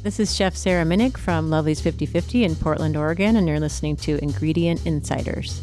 This is Chef Sarah Minnick from Lovelies 50/50 in Portland, Oregon, and you're listening to Ingredient Insiders.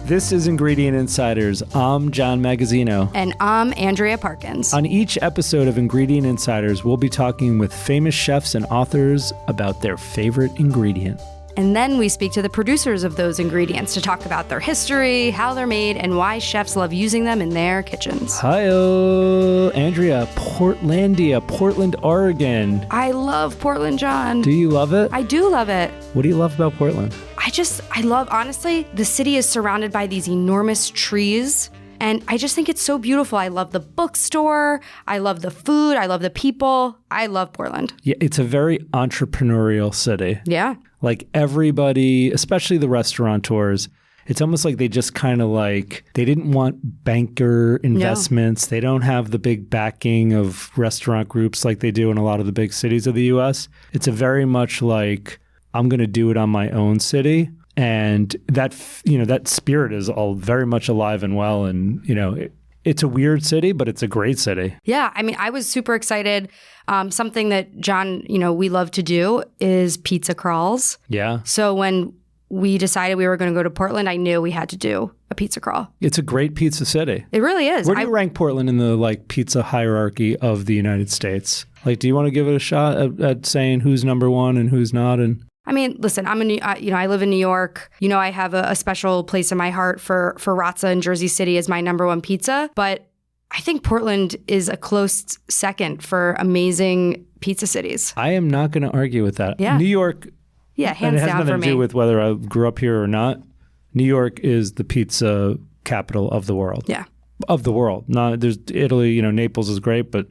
This is Ingredient Insiders. I'm John Magazzino. And I'm Andrea Parkins. On each episode of Ingredient Insiders, we'll be talking with famous chefs and authors about their favorite ingredient. And then we speak to the producers of those ingredients to talk about their history, how they're made, and why chefs love using them in their kitchens. Hi-oh, Andrea, Portlandia, Portland, Oregon. I love Portland, John. Do you love it? I do love it. What do you love about Portland? I love, honestly, the city is surrounded by these enormous trees. And I just think it's so beautiful. I love the bookstore. I love the food. I love the people. I love Portland. Yeah, it's a very entrepreneurial city. Yeah. Like everybody, especially the restaurateurs, it's almost like they just kind of like, they didn't want banker investments. No. They don't have the big backing of restaurant groups like they do in a lot of the big cities of the U.S. It's a very much like, I'm going to do it on my own city. And that, that spirit is all very much alive and well. And, it's a weird city, but it's a great city. Yeah. I mean, I was super excited. Something that John, we love to do is pizza crawls. Yeah. So when we decided we were going to go to Portland, I knew we had to do a pizza crawl. It's a great pizza city. It really is. Where do you rank Portland in the pizza hierarchy of the United States? Do you want to give it a shot at saying who's number one and who's not? And I mean, listen, I live in New York. I have a special place in my heart for Razza in Jersey City as my number one pizza. But I think Portland is a close second for amazing pizza cities. I am not going to argue with that. Yeah. New York, hands down for me. And it has nothing to do with whether I grew up here or not. New York is the pizza capital of the world. Yeah. Of the world. There's Italy, Naples is great, but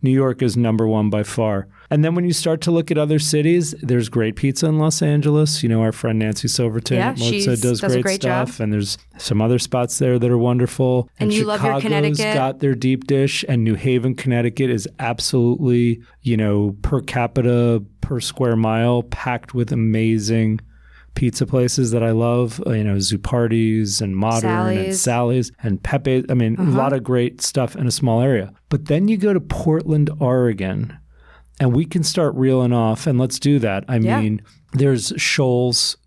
New York is number one by far. And then when you start to look at other cities, there's great pizza in Los Angeles. Our friend Nancy Silverton at Mozza does great stuff. Job. And there's some other spots there that are wonderful. And you Chicago's love your Connecticut. Got their deep dish. And New Haven, Connecticut is absolutely, per capita, per square mile, packed with amazing pizza places that I love, Zupardi's and Modern and Sally's and Pepe's. I mean, a lot of great stuff in a small area. But then you go to Portland, Oregon, and we can start reeling off, and let's do that. I mean, there's Scholl's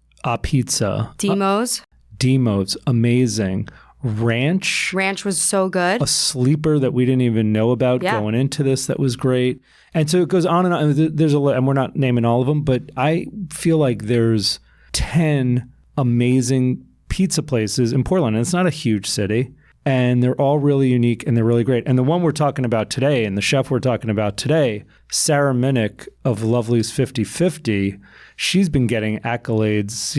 Pizza. Demo's, amazing. Ranch was so good. A sleeper that we didn't even know about going into this that was great. And so it goes on and on. There's and we're not naming all of them, but I feel like there's 10 amazing pizza places in Portland. And it's not a huge city. And they're all really unique and they're really great. And the one we're talking about today and the chef we're talking about today, Sarah Minnick of Lovelies 50/50, she's been getting accolades,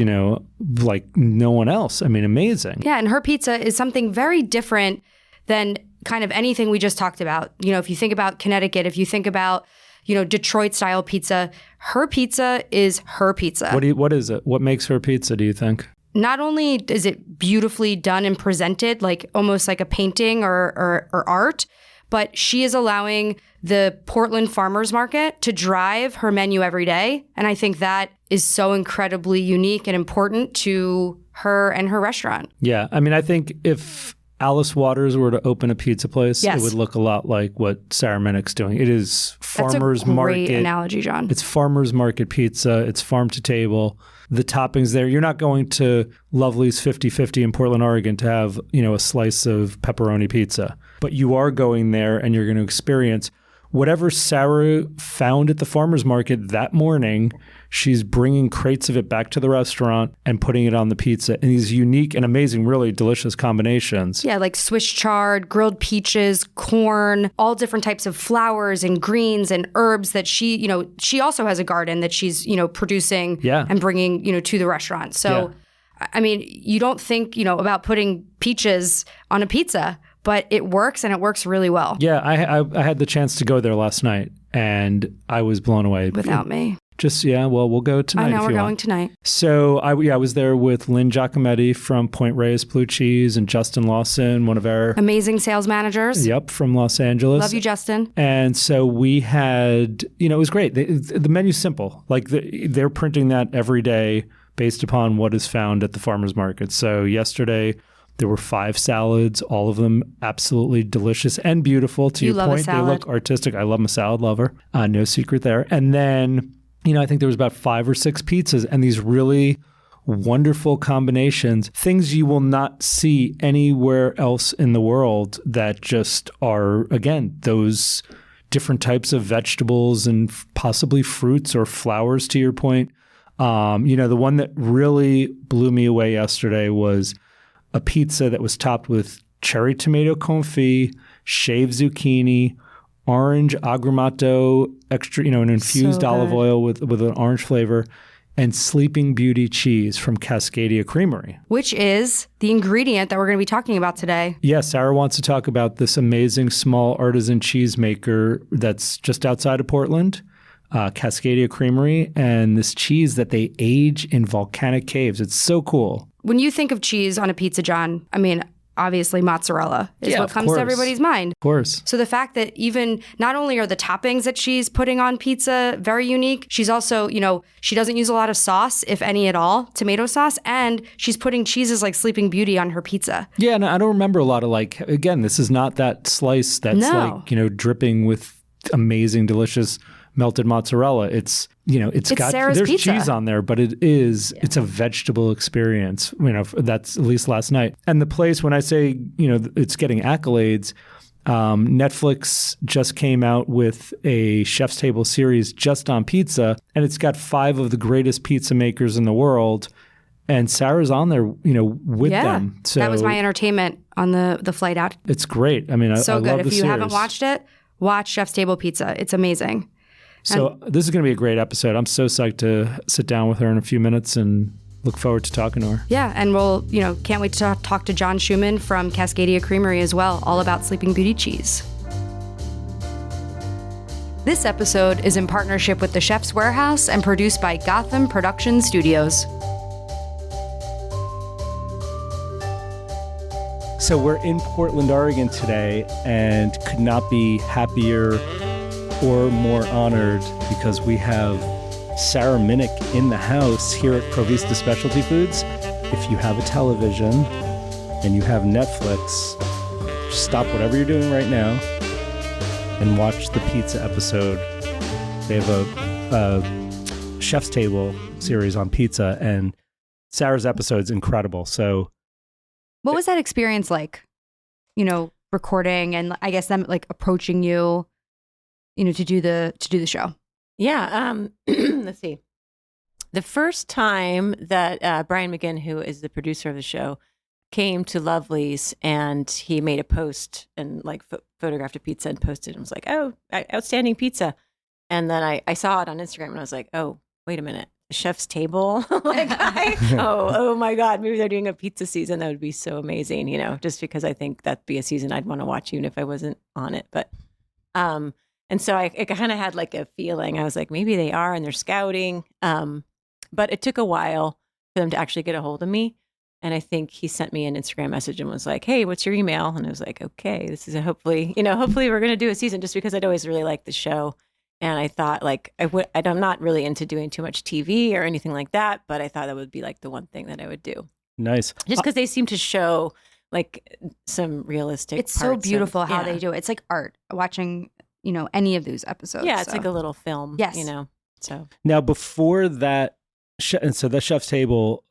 like no one else. I mean, amazing. Yeah, and her pizza is something very different than kind of anything we just talked about. If you think about Connecticut, if you think about Detroit-style pizza, her pizza is her pizza. What is it? What makes her pizza, do you think? Not only is it beautifully done and presented, like almost like a painting or art, but she is allowing the Portland Farmers Market to drive her menu every day. And I think that is so incredibly unique and important to her and her restaurant. Yeah. I mean, I think if Alice Waters were to open a pizza place, it would look a lot like what Sarah Minnick's doing. It is farmers market. That's a great analogy, John. It's farmers market pizza. It's farm to table. The toppings there. You're not going to Lovely's 50/50 in Portland, Oregon to have, a slice of pepperoni pizza. But you are going there and you're going to experience whatever Sarah found at the farmer's market that morning. She's bringing crates of it back to the restaurant and putting it on the pizza in these unique and amazing, really delicious combinations. Yeah, like Swiss chard, grilled peaches, corn, all different types of flowers and greens and herbs that she also has a garden that she's, producing and bringing, to the restaurant. So, I mean, you don't think, about putting peaches on a pizza, but it works and it works really well. Yeah, I had the chance to go there last night and I was blown away. Without me. We'll go tonight. I know, we're going tonight. So I was there with Lynn Giacometti from Point Reyes Blue Cheese and Justin Lawson, one of our amazing sales managers. Yep, from Los Angeles. Love you, Justin. And so we had, it was great. The menu's simple. Like they're printing that every day based upon what is found at the farmer's market. So yesterday There were 5 salads, all of them absolutely delicious and beautiful. To your point, they look artistic. I love a salad lover. No secret there. And then, I think there was about 5 or 6 pizzas, and these really wonderful combinations, things you will not see anywhere else in the world that just are, again, those different types of vegetables and possibly fruits or flowers, to your point. The one that really blew me away yesterday was a pizza that was topped with cherry tomato confit, shaved zucchini, orange agrumato, extra, an infused olive oil with an orange flavor, and Sleeping Beauty cheese from Cascadia Creamery. Which is the ingredient that we're going to be talking about today. Yeah, Sarah wants to talk about this amazing small artisan cheese maker that's just outside of Portland, Cascadia Creamery, and this cheese that they age in volcanic caves. It's so cool. When you think of cheese on a pizza, John, obviously mozzarella is what comes to everybody's mind. Of course. So the fact that even not only are the toppings that she's putting on pizza very unique, she's also, she doesn't use a lot of sauce, if any at all, tomato sauce, and she's putting cheeses like Sleeping Beauty on her pizza. Yeah, and I don't remember a lot of again, this is not that slice that's dripping with amazing, delicious melted mozzarella. It's got Sarah's there's pizza. cheese on there, but it's a vegetable experience. That's at least last night. And the place, when I say it's getting accolades, Netflix just came out with a Chef's Table series just on pizza, and it's got 5 of the greatest pizza makers in the world. And Sarah's on there, with them. So that was my entertainment on the flight out. It's great. I so I good. love the If you series. haven't watched it, watch Chef's Table Pizza. It's amazing. So this is going to be a great episode. I'm so psyched to sit down with her in a few minutes and look forward to talking to her. Yeah, and we'll, can't wait to talk to John Shuman from Cascadia Creamery as well, all about Sleeping Beauty cheese. This episode is in partnership with The Chef's Warehouse and produced by Gotham Production Studios. So we're in Portland, Oregon today, and could not be happier or more honored because we have Sarah Minnick in the house here at Provista Specialty Foods. If you have a television and you have Netflix, stop whatever you're doing right now and watch the pizza episode. They have a Chef's Table series on pizza, and Sarah's episode's incredible. So what was that experience like? Recording and I guess them approaching you, to do the show. Yeah. Let's see. The first time that Brian McGinn, who is the producer of the show, came to Lovelies, and he made a post and photographed a pizza and posted and was like, "Oh, outstanding pizza." And then I saw it on Instagram and I was like, "Oh, wait a minute. Chef's Table." Oh my God, maybe they're doing a pizza season. That would be so amazing, just because I think that'd be a season I'd want to watch even if I wasn't on it. But and so I kind of had a feeling. I was like, maybe they are and they're scouting. But it took a while for them to actually get a hold of me. And I think he sent me an Instagram message and was like, "Hey, what's your email?" And I was like, "Okay, this is hopefully we're going to do a season," just because I'd always really liked the show. And I thought I'm not really into doing too much TV or anything like that, but I thought that would be the one thing that I would do. Nice. Just because they seem to show some realistic It's so beautiful how they do it. It's like art watching, any of those episodes. Yeah, it's like a little film. Yes. So now before that, and so that Chef's Table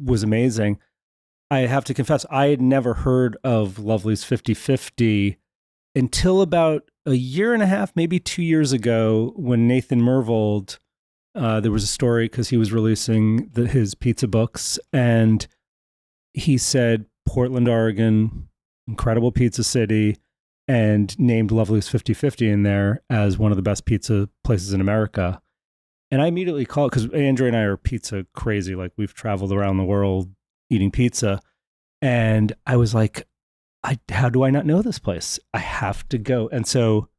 was amazing. I have to confess, I had never heard of Lovelies 50/50 until about a year and a half, maybe 2 years ago, when Nathan Mervold, there was a story because he was releasing his pizza books, and he said Portland, Oregon, incredible pizza city, and named Lovelies 50/50 in there as one of the best pizza places in America. And I immediately called, because Andrea and I are pizza crazy. We've traveled around the world eating pizza. And I was like, how do I not know this place? I have to go. And so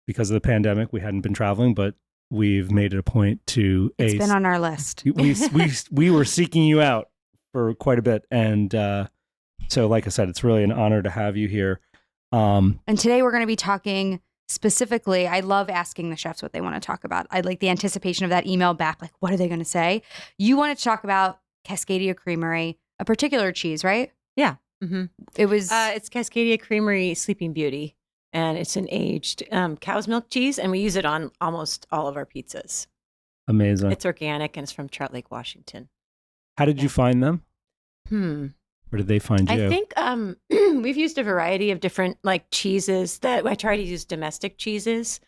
because of the pandemic, we hadn't been traveling, but we've made it a point to... It's been on our list. We were seeking you out for quite a bit. And so like I said, it's really an honor to have you here. And today we're going to be talking specifically, I love asking the chefs what they want to talk about. I like the anticipation of that email back, what are they going to say? You wanted to talk about Cascadia Creamery, a particular cheese, right? Yeah. Mm-hmm. It was it's Cascadia Creamery Sleeping Beauty, and it's an aged cow's milk cheese, and we use it on almost all of our pizzas. Amazing. It's organic, and it's from Trout Lake, Washington. How did you find them? Or did they find you? I think we've used a variety of different like cheeses. That I try to use domestic cheeses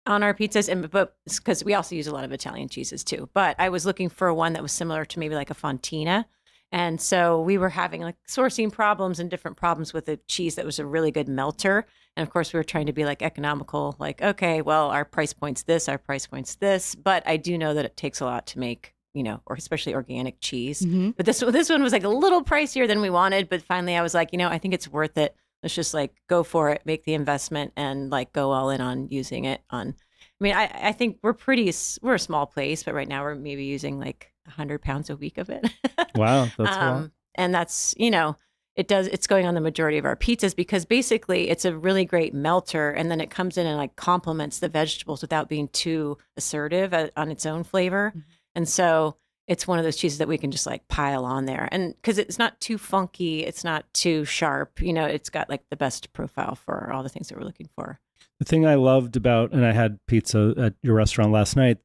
on our pizzas, but because we also use a lot of Italian cheeses too. But I was looking for one that was similar to maybe like a Fontina. And so we were having like sourcing problems and different problems with a cheese that was a really good melter. And of course, we were trying to be like economical, like, okay, well, our price point's this, our price point's this. But I do know that it takes a lot to make, or especially organic cheese. Mm-hmm. But this one was like a little pricier than we wanted. But finally, I was like, I think it's worth it. Let's just like go for it, make the investment, and like go all in on using it on. I think we're a small place, but right now we're maybe using like 100 pounds a week of it. Wow, that's a lot. And that's, it's going on the majority of our pizzas because basically it's a really great melter, and then it comes in and like complements the vegetables without being too assertive on its own flavor. Mm-hmm. And so it's one of those cheeses that we can just like pile on there, and because it's not too funky, it's not too sharp, it's got like the best profile for all the things that we're looking for. The thing I loved about, and I had pizza at your restaurant last night,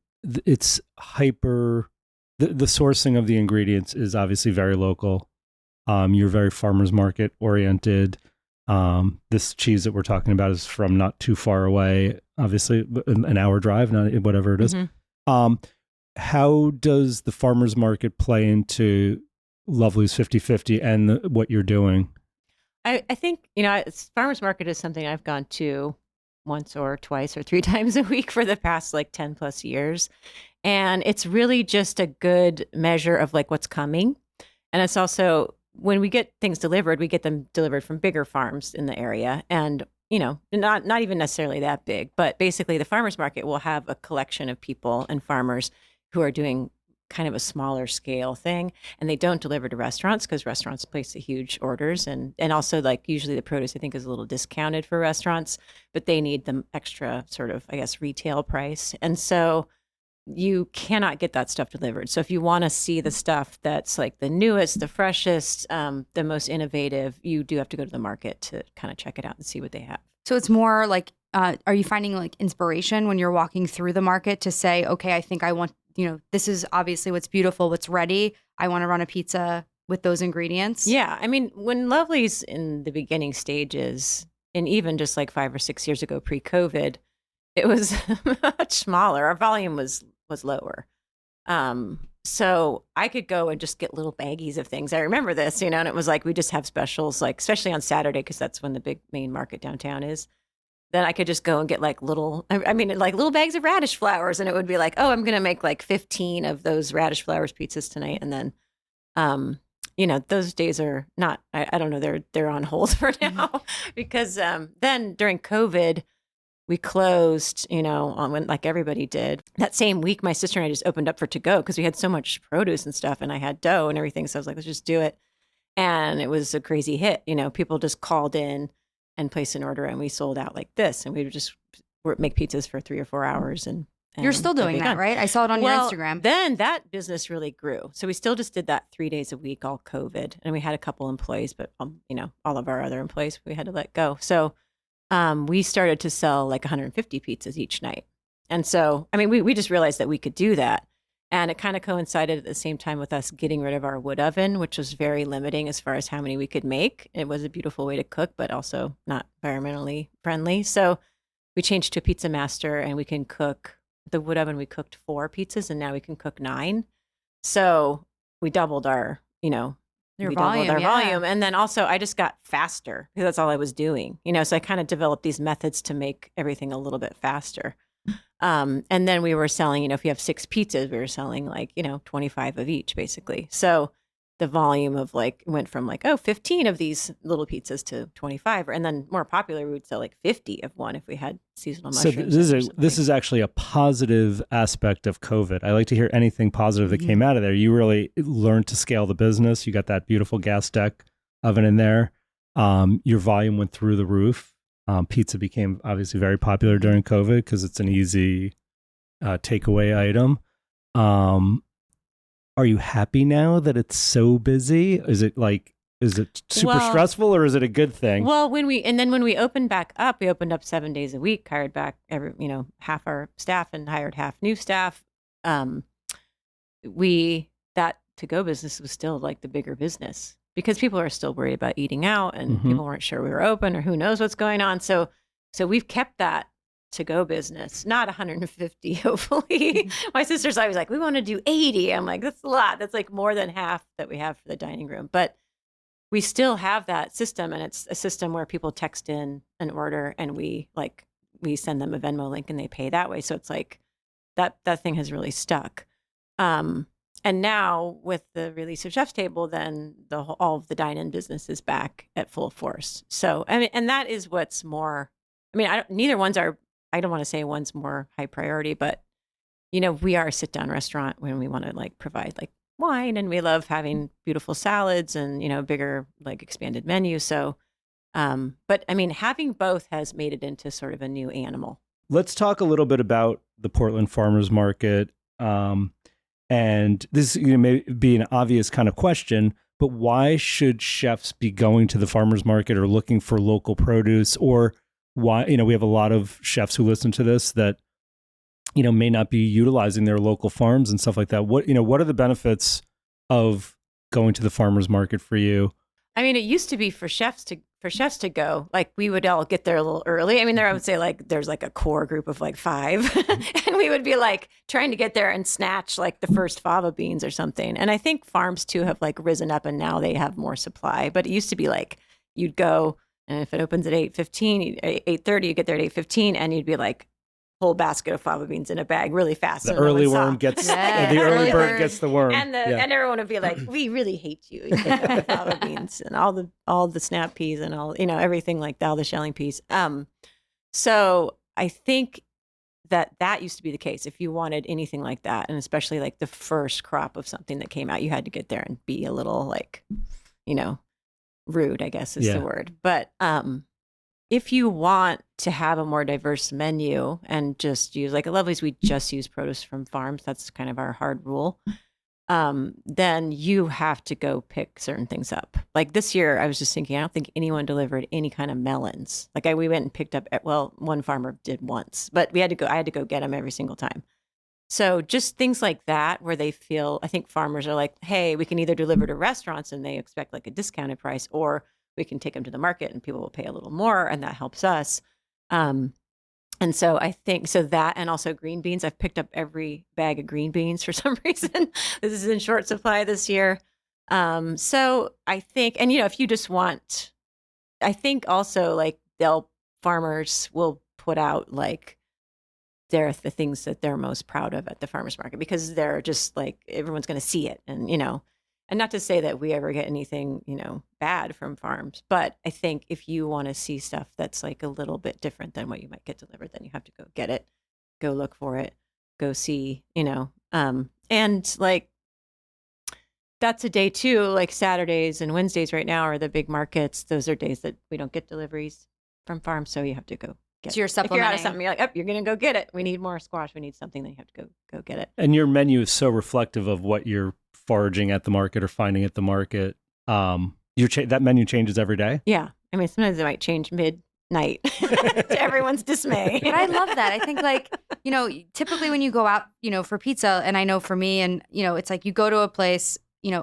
it's hyper. The sourcing of the ingredients is obviously very local. You're very farmers market oriented. This cheese that we're talking about is from not too far away, obviously an hour drive, not whatever it is. Mm-hmm. How does the farmers market play into Lovelies 50/50 and what you're doing? I think, farmers market is something I've gone to once or twice or 3 times a week for the past like 10 plus years. And it's really just a good measure of like what's coming. And it's also, when we get things delivered, we get them delivered from bigger farms in the area. And, not even necessarily that big, but basically the farmers market will have a collection of people and farmers who are doing kind of a smaller scale thing. And they don't deliver to restaurants because restaurants place the huge orders. And also like usually the produce I think is a little discounted for restaurants, but they need the extra sort of, I guess, retail price. And so you cannot get that stuff delivered. So if you want to see the stuff that's like the newest, the freshest, the most innovative, you do have to go to the market to kind of check it out and see what they have. So it's more like, are you finding like inspiration when you're walking through the market to say, okay, I think I want, this is obviously what's beautiful, what's ready. I want to run a pizza with those ingredients. Yeah. When Lovelies in the beginning stages, and even just like 5 or 6 years ago, pre-COVID, it was much smaller. Our volume was lower. So I could go and just get little baggies of things. I remember this, and it was like, we just have specials, like, especially on Saturday, because that's when the big main market downtown is. Then I could just go and get like little bags of radish flowers. And it would be like, oh, I'm going to make like 15 of those radish flowers pizzas tonight. And then, those days are not, I don't know, they're on hold for now because then during COVID, we closed, on when like everybody did. That same week, my sister and I just opened up for to go because we had so much produce and stuff, and I had dough and everything. So I was like, let's just do it. And it was a crazy hit. People just called in and placed an order, and we sold out like this. And we would just make pizzas for 3 or 4 hours. And you're still doing that, right? I saw it on your Instagram. Then that business really grew. So we still just did that 3 days a week, all COVID. And we had a couple employees, but all of our other employees we had to let go. So we started to sell like 150 pizzas each night. And so, we just realized that we could do that. And it kind of coincided at the same time with us getting rid of our wood oven, which was very limiting as far as how many we could make. It was a beautiful way to cook, but also not environmentally friendly. So we changed to a Pizza Master, and we can cook the wood oven. We cooked 4 pizzas, and now we can cook 9. So we doubled our, volume. And then also I just got faster because that's all I was doing, so I kind of developed these methods to make everything a little bit faster. And then we were selling, if you have 6 pizzas, we were selling like, 25 of each basically. So the volume of like went from like, 15 of these little pizzas to 25. And then more popular, we would sell like 50 of one if we had seasonal mushrooms. So this is actually a positive aspect of COVID. I like to hear anything positive that came out of there. You really learned to scale the business. You got that beautiful gas deck oven in there. Your volume went through the roof. Pizza became obviously very popular during COVID because it's an easy takeaway item. Are you happy now that it's so busy? Is it like Is it super stressful or is it a good thing? Well, when we opened back up, we opened up 7 days a week, hired back half our staff and hired half new staff. That to-go business was still like the bigger business because people are still worried about eating out and people weren't sure we were open or who knows what's going on. So we've kept that to-go business, not 150, hopefully. My sister's always like, we want to do 80. I'm like, that's a lot. That's like more than half that we have for the dining room. But we still have that system, and it's a system where people text in an order and we send them a Venmo link and they pay that way. So it's like that thing has really stuck. And now with the release of Chef's Table, then all of the dine-in business is back at full force. So, I mean, and that is what's more, I mean, neither one's I don't want to say one's more high priority, but, we are a sit-down restaurant when we want to provide wine, and we love having beautiful salads and, bigger, expanded menu. So, but I mean, having both has made it into sort of a new animal. Let's talk a little bit about the Portland Farmers Market. And this may be an obvious kind of question, but why should chefs be going to the farmers market or looking for local produce? Or why, we have a lot of chefs who listen to this that, may not be utilizing their local farms and stuff like that. What are the benefits of going to the farmers market for you? I mean, it used to be for chefs to go, we would all get there a little early. I mean, I would say there's a core group of 5 and we would be trying to get there and snatch the first fava beans or something. And I think farms too have risen up and now they have more supply, but it used to be you'd go and if it opens at 8:15, 8:30, you get there at 8:15 and you'd be whole basket of fava beans in a bag really fast. The early worm gets the early bird gets the worm, and everyone would be like, "We really hate you." You get the fava beans and all the snap peas and all everything like that, all the shelling peas. So I think that used to be the case. If you wanted anything like that, and especially the first crop of something that came out, you had to get there and be a little rude, I guess is the word. But if you want to have a more diverse menu and just use at Lovelies, we just use produce from farms. That's kind of our hard rule. Then you have to go pick certain things up. This year, I was just thinking, I don't think anyone delivered any kind of melons. We went and picked up, one farmer did once, but I had to go get them every single time. So just things like that, where they feel, I think farmers are like, hey, we can either deliver to restaurants and they expect a discounted price, or we can take them to the market and people will pay a little more, and that helps us. And so I think that, and also green beans. I've picked up every bag of green beans for some reason. This is in short supply this year. So I think, and if you just want, I think also farmers will put out the things that they're most proud of at the farmers market, because they're just everyone's going to see it, and and not to say that we ever get anything, bad from farms, but I think if you want to see stuff that's a little bit different than what you might get delivered, then you have to go get it, go look for it, go see, and that's a day too, Saturdays and Wednesdays right now are the big markets. Those are days that we don't get deliveries from farms. So you have to go get so you're it. supplementing. If you're out of something, you're you're going to go get it. We need more squash. We need something. Then you have to go get it. And your menu is so reflective of what you're foraging at the market or finding at the market. That menu changes every day. Yeah. I mean, sometimes it might change midnight to everyone's dismay. But I love that. I think typically when you go out, for pizza, and I know for me, and, it's you go to a place,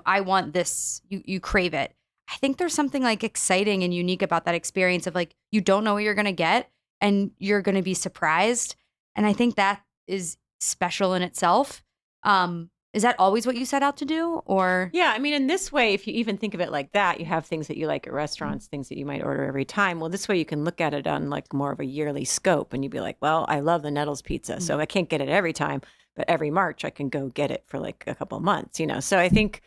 I want this, you crave it. I think there's something exciting and unique about that experience of you don't know what you're going to get and you're going to be surprised. And I think that is special in itself. Is that always what you set out to do, or? Yeah, I mean, in this way, if you even think of it like that, you have things that you like at restaurants, things that you might order every time. Well, this way you can look at it on more of a yearly scope, and you'd be like, well, I love the Nettles pizza, so I can't get it every time, but every March I can go get it for a couple of months, So I think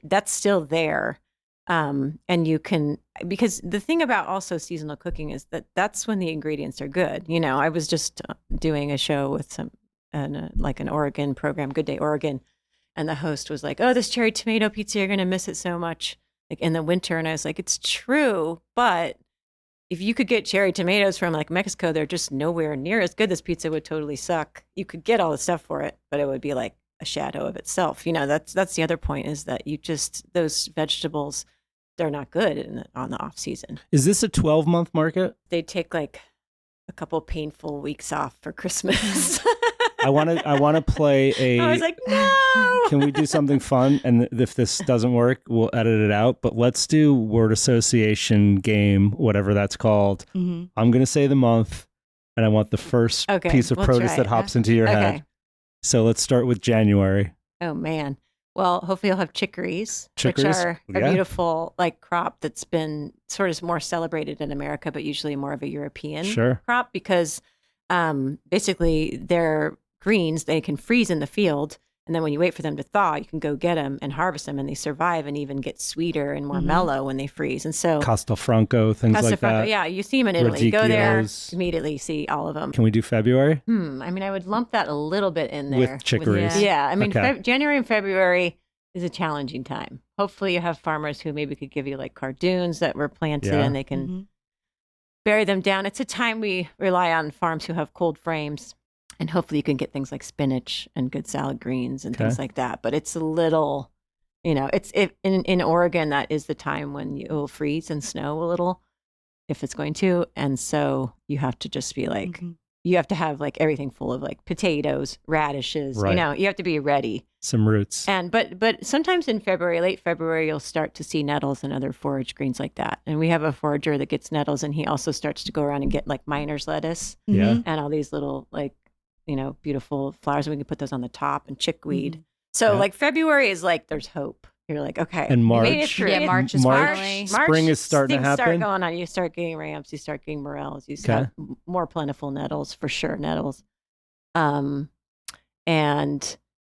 that's still there. And you can, because the thing about also seasonal cooking is that's when the ingredients are good. I was just doing a show with an Oregon program, Good Day Oregon, and the host was like, "Oh, this cherry tomato pizza, you're gonna miss it so much in the winter." And I was like, "It's true, but if you could get cherry tomatoes from Mexico, they're just nowhere near as good. This pizza would totally suck. You could get all the stuff for it, but it would be a shadow of itself." That's the other point, is that those vegetables they're not good on the off season. Is this a 12-month market? They take like a couple painful weeks off for Christmas. I want to play a. I was like, no. Can we do something fun? And if this doesn't work, we'll edit it out. But let's do word association game, whatever that's called. Mm-hmm. I'm going to say the month, and I want the first piece of produce that hops into your head. So let's start with January. Oh man. Well, hopefully you'll have chicories, which are a beautiful like crop that's been sort of more celebrated in America, but usually more of a European crop because basically they're greens. They can freeze in the field. And then when you wait for them to thaw, you can go get them and harvest them, and they survive and even get sweeter and more mellow when they freeze. And so Castelfranco, things like that. Yeah, you see them in Italy. Go there, immediately see all of them. Can we do February? I mean, I would lump that a little bit in there. With chicories. I mean, January and February is a challenging time. Hopefully you have farmers who maybe could give you like cardoons that were planted and they can bury them down. It's a time we rely on farms who have cold frames. And hopefully you can get things like spinach and good salad greens and things like that. But it's a little, in Oregon, that is the time when it will freeze and snow a little if it's going to. And so you have to just be like, you have to have like everything full of like potatoes, radishes, you have to be ready. Some roots. And but sometimes in February, late February, you'll start to see nettles and other forage greens like that. And we have a forager that gets nettles, and he also starts to go around and get like miner's lettuce and all these little like, beautiful flowers. We can put those on the top and chickweed. So like February is like, there's hope. You're like, okay. And March. March is finally. Spring is starting to happen. Things start going on. You start getting ramps. You start getting morels. You start more plentiful nettles, for sure. Nettles. And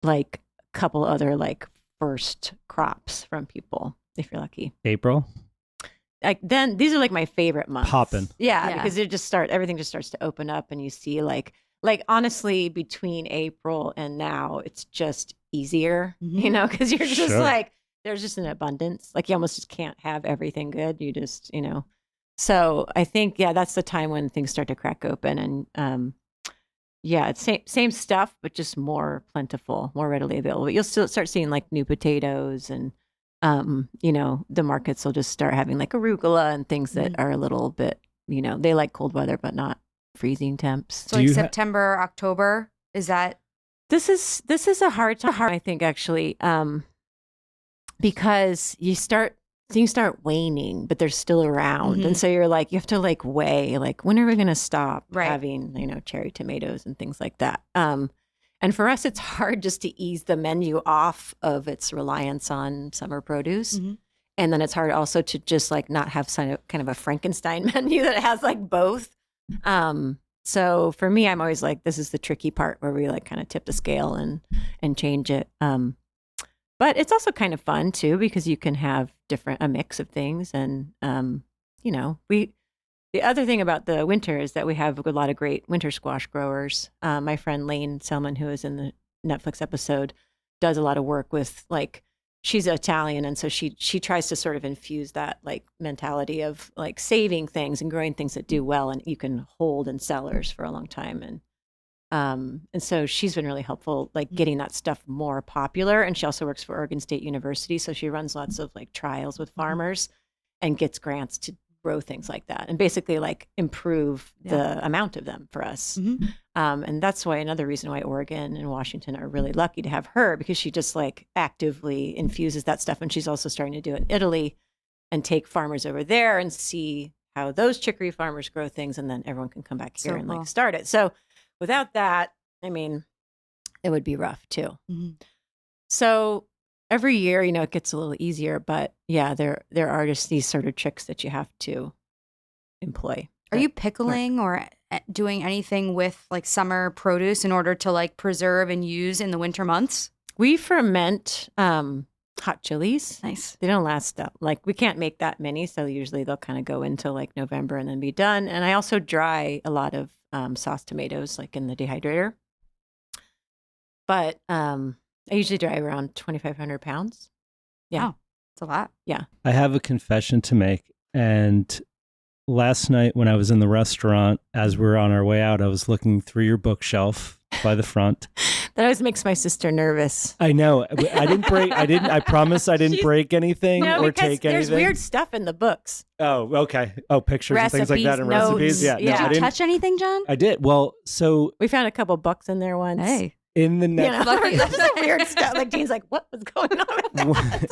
like a couple other like first crops from people, if you're lucky. April. Like then these are like my favorite months. Popping. Yeah, because everything just starts to open up, and you see like honestly, between April and now, it's just easier, because you're just like, there's just an abundance. Like you almost just can't have everything good. You just, So I think, that's the time when things start to crack open. And it's same stuff, but just more plentiful, more readily available. But you'll still start seeing like new potatoes and, the markets will just start having like arugula and things that are a little bit, they like cold weather, but not freezing temps. So like September, October, is that? This is a hard time, I think, actually, because things start waning, but they're still around. And so you're like, you have to like weigh, like, when are we going to stop having, cherry tomatoes and things like that? And for us, it's hard just to ease the menu off of its reliance on summer produce. And then it's hard also to just like not have kind of a Frankenstein menu that has like both. So for me, I'm always like, this is the tricky part where we like kind of tip the scale and change it. But it's also kind of fun too, because you can have a mix of things. And, the other thing about the winter is that we have a lot of great winter squash growers. My friend Lane Selman, who is in the Netflix episode, does a lot of work with like, she's Italian, and so she tries to sort of infuse that like mentality of like saving things and growing things that do well and you can hold in cellars for a long time. And so she's been really helpful, like getting that stuff more popular. And she also works for Oregon State University, so she runs lots of like trials with farmers and gets grants to grow things like that and basically like improve the amount of them for us. And that's why another reason why Oregon and Washington are really lucky to have her, because she just like actively infuses that stuff. And she's also starting to do it in Italy and take farmers over there and see how those chicory farmers grow things. And then everyone can come back here and like start it. So without that, I mean, it would be rough too. So every year, it gets a little easier, but there are just these sort of tricks that you have to employ. Are you pickling or doing anything with like summer produce in order to like preserve and use in the winter months? We ferment hot chilies. Nice. They don't last that, like we can't make that many. So usually they'll kind of go into like November and then be done. And I also dry a lot of sauce tomatoes like in the dehydrator. But I usually dry around 2,500 pounds. Yeah. Wow. It's a lot. Yeah. I have a confession to make. And last night when I was in the restaurant, as we were on our way out, I was looking through your bookshelf by the front. That always makes my sister nervous. I know. I promise I didn't break anything or take anything. There's weird stuff in the books. Oh, okay. Oh, pictures recipes, and things like that and notes. recipes. Yeah. Did you touch anything, John? I did. Well, so we found a couple books in there once. Hey. In the next, that's like weird stuff. Like Dean's like, what was going on?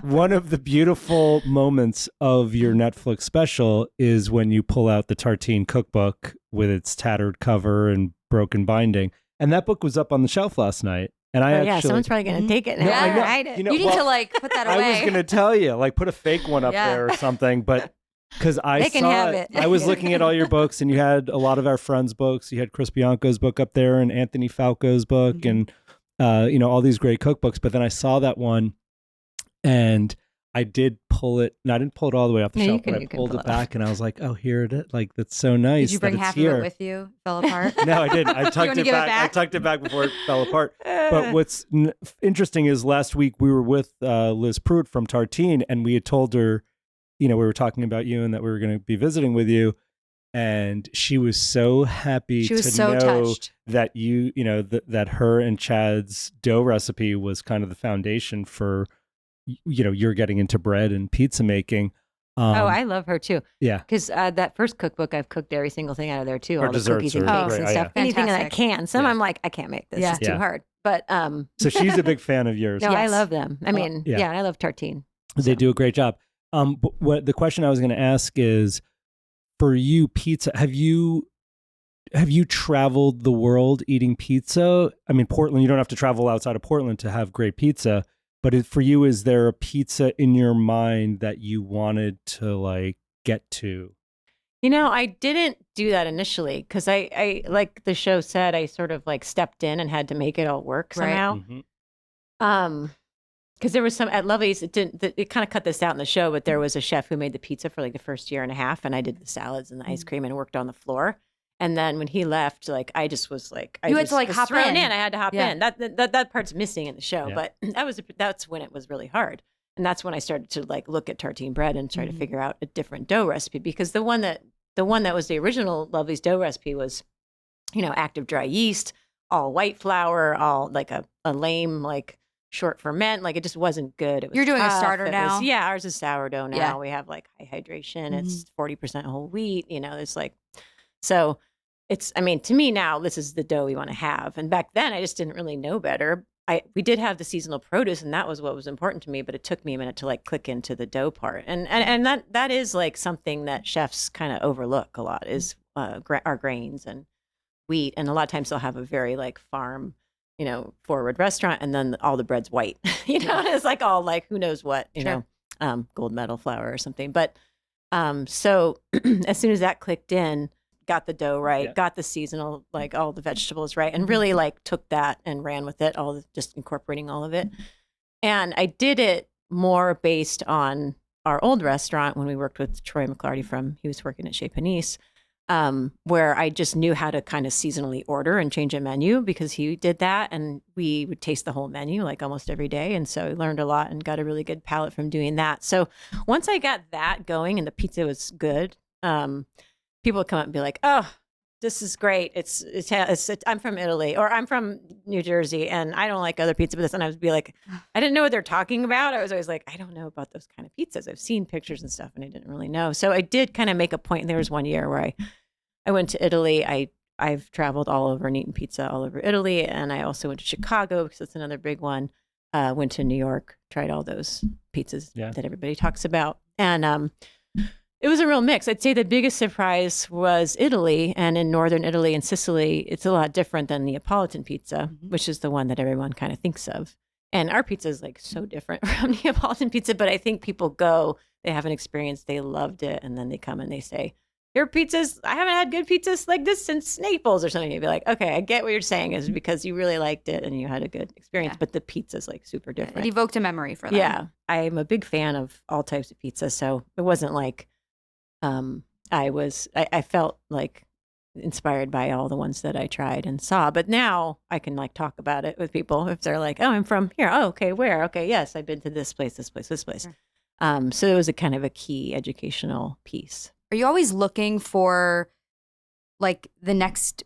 One of the beautiful moments of your Netflix special is when you pull out the Tartine cookbook with its tattered cover and broken binding. And that book was up on the shelf last night. And someone's probably going to take it now. Yeah, and hide it. You need to like put that away. I was going to tell you, like put a fake one up there or something, but because I saw it. I was looking at all your books and you had a lot of our friends' books. You had Chris Bianco's book up there and Anthony Falco's book and, all these great cookbooks. But then I saw that one and I did pull it, and I didn't pull it all the way off the shelf, but I pulled it back and I was like, oh, here it is. Like, that's so nice. Did you bring half of it with you? Fell apart? No, I didn't. I tucked it back. I tucked it back before it fell apart. But what's interesting is last week we were with Liz Pruitt from Tartine, and we had told her, we were talking about you and that we were going to be visiting with you. And she was so happy know touched that that her and Chad's dough recipe was kind of the foundation for you're getting into bread and pizza making. I love her too. Yeah. Because that first cookbook, I've cooked every single thing out of there too. Or all the cookies and cakes and stuff. Yeah. Anything that I can. Some I'm like, I can't make this. It's too hard. But so she's a big fan of yours. No, yes. I love them. I mean, I love Tartine. They do a great job. But what the question I was going to ask is, for you, pizza, have you traveled the world eating pizza? I mean, Portland, you don't have to travel outside of Portland to have great pizza. But for you, is there a pizza in your mind that you wanted to get to? I didn't do that initially because I like the show said, I sort of stepped in and had to make it all work somehow. Right. Because there was some at Lovelies, it kind of cut this out in the show, but there was a chef who made the pizza for the first year and a half, and I did the salads and the ice cream and worked on the floor. And then when he left, I just was you had to hop in. I had to hop in. That part's missing in the show, but that's when it was really hard. And that's when I started to look at tartine bread and try to figure out a different dough recipe, because the one that was the original Lovelies dough recipe was, active dry yeast, all white flour, all a lame short ferment. It just wasn't good. It was You're doing tough. a starter now. Ours is sourdough now. Yeah. We have high hydration. It's 40% whole wheat. It's so it's, to me now, this is the dough we want to have. And back then I just didn't really know better. We did have the seasonal produce, and that was what was important to me, but it took me a minute to click into the dough part. And that is something that chefs kind of overlook a lot is our grains and wheat. And a lot of times they'll have a very farm, forward restaurant, and then all the bread's white, it's all who knows what, gold medal flour or something. But so as soon as that clicked in, got the dough right, got the seasonal, all the vegetables right, and really took that and ran with it, just incorporating all of it. And I did it more based on our old restaurant when we worked with Troy McClarty he was working at Chez Panisse, where I just knew how to kind of seasonally order and change a menu because he did that, and we would taste the whole menu almost every day. And so I learned a lot and got a really good palate from doing that. So once I got that going and the pizza was good, people would come up and be like, "Oh, this is great. It's I'm from Italy, or I'm from New Jersey, and I don't like other pizza but this." And I would be like, I didn't know what they're talking about. I was always like, I don't know about those kind of pizzas. I've seen pictures and stuff, and I didn't really know. So I did kind of make a point. There was one year where I went to Italy. I've traveled all over and eaten pizza all over Italy, and I also went to Chicago because that's another big one. Went to New York, tried all those pizzas that everybody talks about, and it was a real mix. I'd say the biggest surprise was Italy, and in northern Italy and Sicily, it's a lot different than Neapolitan pizza, which is the one that everyone kind of thinks of. And our pizza is so different from Neapolitan pizza, but I think people go, they have an experience, they loved it, and then they come and they say, "Your pizzas, I haven't had good pizzas like this since Naples," or something. You'd be like, okay, I get what you're saying is because you really liked it and you had a good experience, but the pizza's super different. It evoked a memory for them. Yeah, I'm a big fan of all types of pizza, so it wasn't I felt inspired by all the ones that I tried and saw, but now I can talk about it with people if they're like, "Oh, I'm from here." "Oh, okay, where?" "Okay, yes, I've been to this place, this place, this place." Sure. So it was a kind of a key educational piece. Are you always looking for the next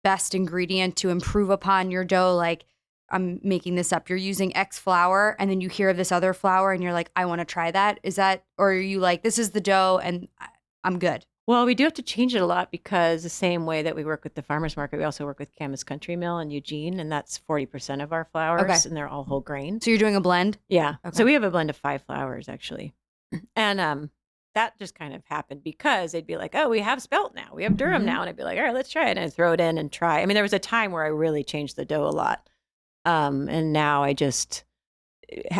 best ingredient to improve upon your dough? Like, I'm making this up. You're using X flour and then you hear of this other flour and you're like, I want to try that. Is that, or are you like, this is the dough and I'm good? Well, we do have to change it a lot because the same way that we work with the farmer's market, we also work with Camas Country Mill in Eugene, and that's 40% of our flours, and they're all whole grain. So you're doing a blend? Yeah. Okay. So we have a blend of 5 flours, actually. And that just kind of happened because they'd be like, oh, we have spelt now. We have durum now. And I'd be like, all right, let's try it. And I'd throw it in and try. I mean, there was a time where I really changed the dough a lot. And now I just...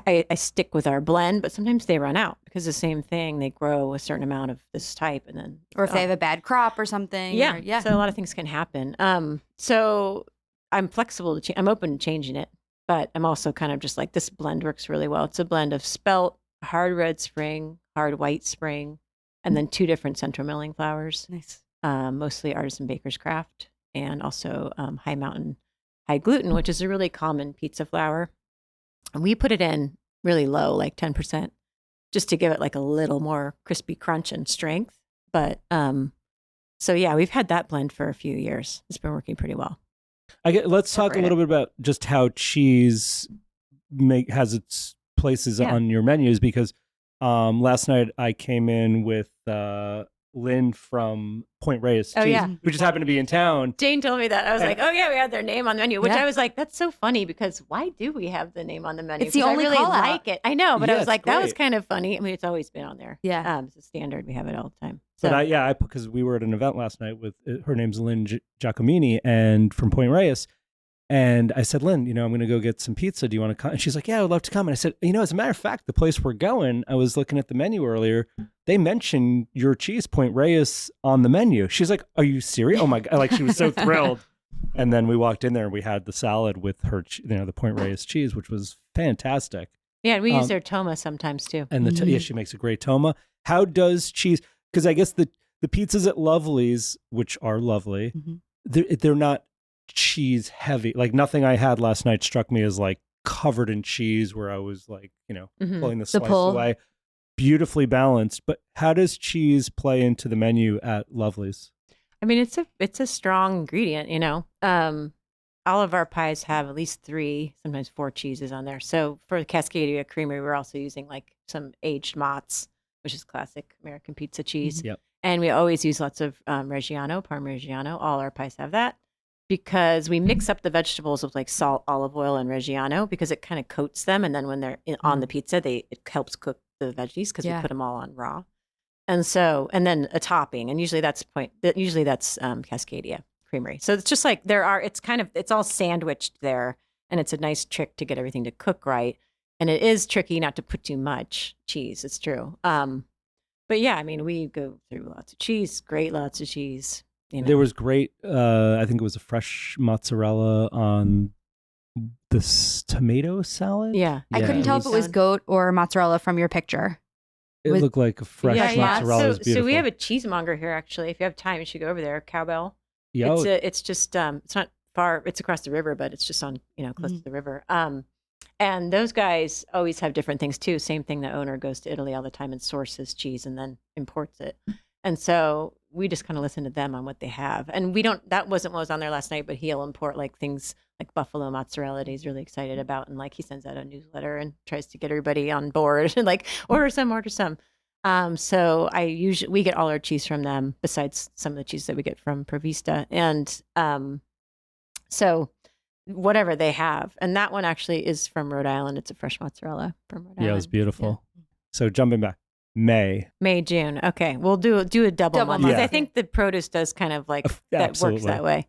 I stick with our blend, but sometimes they run out because the same thing, they grow a certain amount of this type and then... Or if they have a bad crop or something. Yeah. So a lot of things can happen. So I'm flexible to I'm open to changing it, but I'm also kind of just like, this blend works really well. It's a blend of spelt, hard red spring, hard white spring, and then 2 different central milling flours. Nice. Mostly artisan baker's craft, and also high mountain high gluten, which is a really common pizza flour. And we put it in really low, like 10%, just to give it like a little more crispy crunch and strength. But so yeah, we've had that blend for a few years. It's been working pretty well. Let's talk a little bit about just how cheese has its places on your menus, because last night I came in with Lynn from Point Reyes Cheese, who just happened to be in town. Jane told me that. I was like, oh yeah, we had their name on the menu, which I was like, that's so funny because why do we have the name on the menu? It's the only I really call out. like it. I know, but I was like, great. that was kind of funny. I mean, it's always been on there. Yeah. It's a standard. We have it all the time. So. But because we were at an event last night with, her name's Lynn Giacomini and from Point Reyes. And I said, Lynn, I'm going to go get some pizza. Do you want to come? And she's like, yeah, I would love to come. And I said, as a matter of fact, the place we're going, I was looking at the menu earlier. They mentioned your cheese, Point Reyes, on the menu. She's like, are you serious? Oh my God. Like, she was so thrilled. And then we walked in there and we had the salad with her, the Point Reyes cheese, which was fantastic. Yeah, we use their toma sometimes too. And she makes a great toma. How does cheese, because I guess the pizzas at Lovelies, which are lovely, they're not cheese heavy. Like, nothing I had last night struck me as like covered in cheese where I was like, pulling the slice away. Beautifully balanced. But how does cheese play into the menu at Lovelies? I mean, it's a strong ingredient, all of our pies have at least 3, sometimes 4 cheeses on there. So for the Cascadia Creamery, we're also using like some aged mozz, which is classic American pizza cheese. Yep. And we always use lots of Reggiano, Parmigiano. All our pies have that, because we mix up the vegetables with like salt, olive oil, and Reggiano, because it kind of coats them. And then when they're on the pizza, it helps cook the veggies because we put them all on raw. And then a topping. And usually that's Cascadia Creamery. So it's just like it's all sandwiched there. And it's a nice trick to get everything to cook right. And it is tricky not to put too much cheese. It's true. But yeah, I mean, we go through lots of cheese, lots of cheese. There was great, I think it was a fresh mozzarella on this tomato salad. Yeah. I couldn't tell if it was goat or mozzarella from your picture. It looked like a fresh mozzarella. It was beautiful. So we have a cheesemonger here, actually. If you have time, you should go over there. Cowbell. Yeah. It's just, it's not far. It's across the river, but it's just on, close to the river. And those guys always have different things too. Same thing. The owner goes to Italy all the time and sources cheese and then imports it. And so we just kind of listen to them on what they have. And that wasn't what was on there last night, but he'll import like things like buffalo mozzarella that he's really excited about. And like he sends out a newsletter and tries to get everybody on board and like order some. So we get all our cheese from them, besides some of the cheese that we get from Provista. And so whatever they have. And that one actually is from Rhode Island. It's a fresh mozzarella from Rhode Island. Yeah, it was beautiful. Yeah. So jumping back. May, June. Okay. We'll do a double month. Yeah. I think the produce does kind of like that works that way.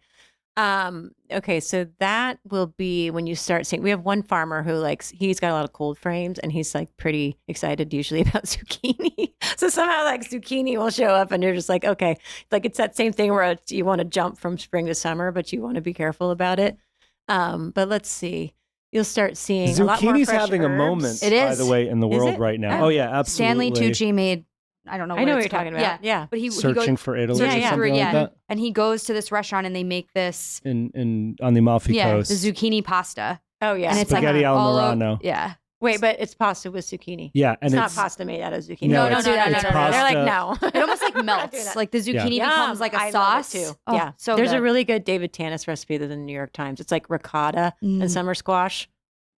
Okay. So that will be when you start seeing, we have one farmer who he's got a lot of cold frames and he's like pretty excited usually about zucchini. So somehow like zucchini will show up and you're just like, okay, like it's that same thing where you want to jump from spring to summer, but you want to be careful about it. But let's see. You'll start seeing zucchini's a lot more fresh having herbs. a moment, it is. by the way, in the world right now. Oh yeah, absolutely. Stanley Tucci made, I don't know what you're talking about. Yeah. But Searching for Italy or something like that. And he goes to this restaurant and they make this in on the Amalfi Coast. the zucchini pasta. Oh yeah. And it's spaghetti al Murano. Yeah. Wait, but it's pasta with zucchini. Yeah, and it's not pasta made out of zucchini. No. It's They're like, no. It almost like melts. Like the zucchini becomes like a sauce. Too. Oh, yeah. so there's good. a really good David Tanis recipe that's in the New York Times. It's like ricotta and summer squash.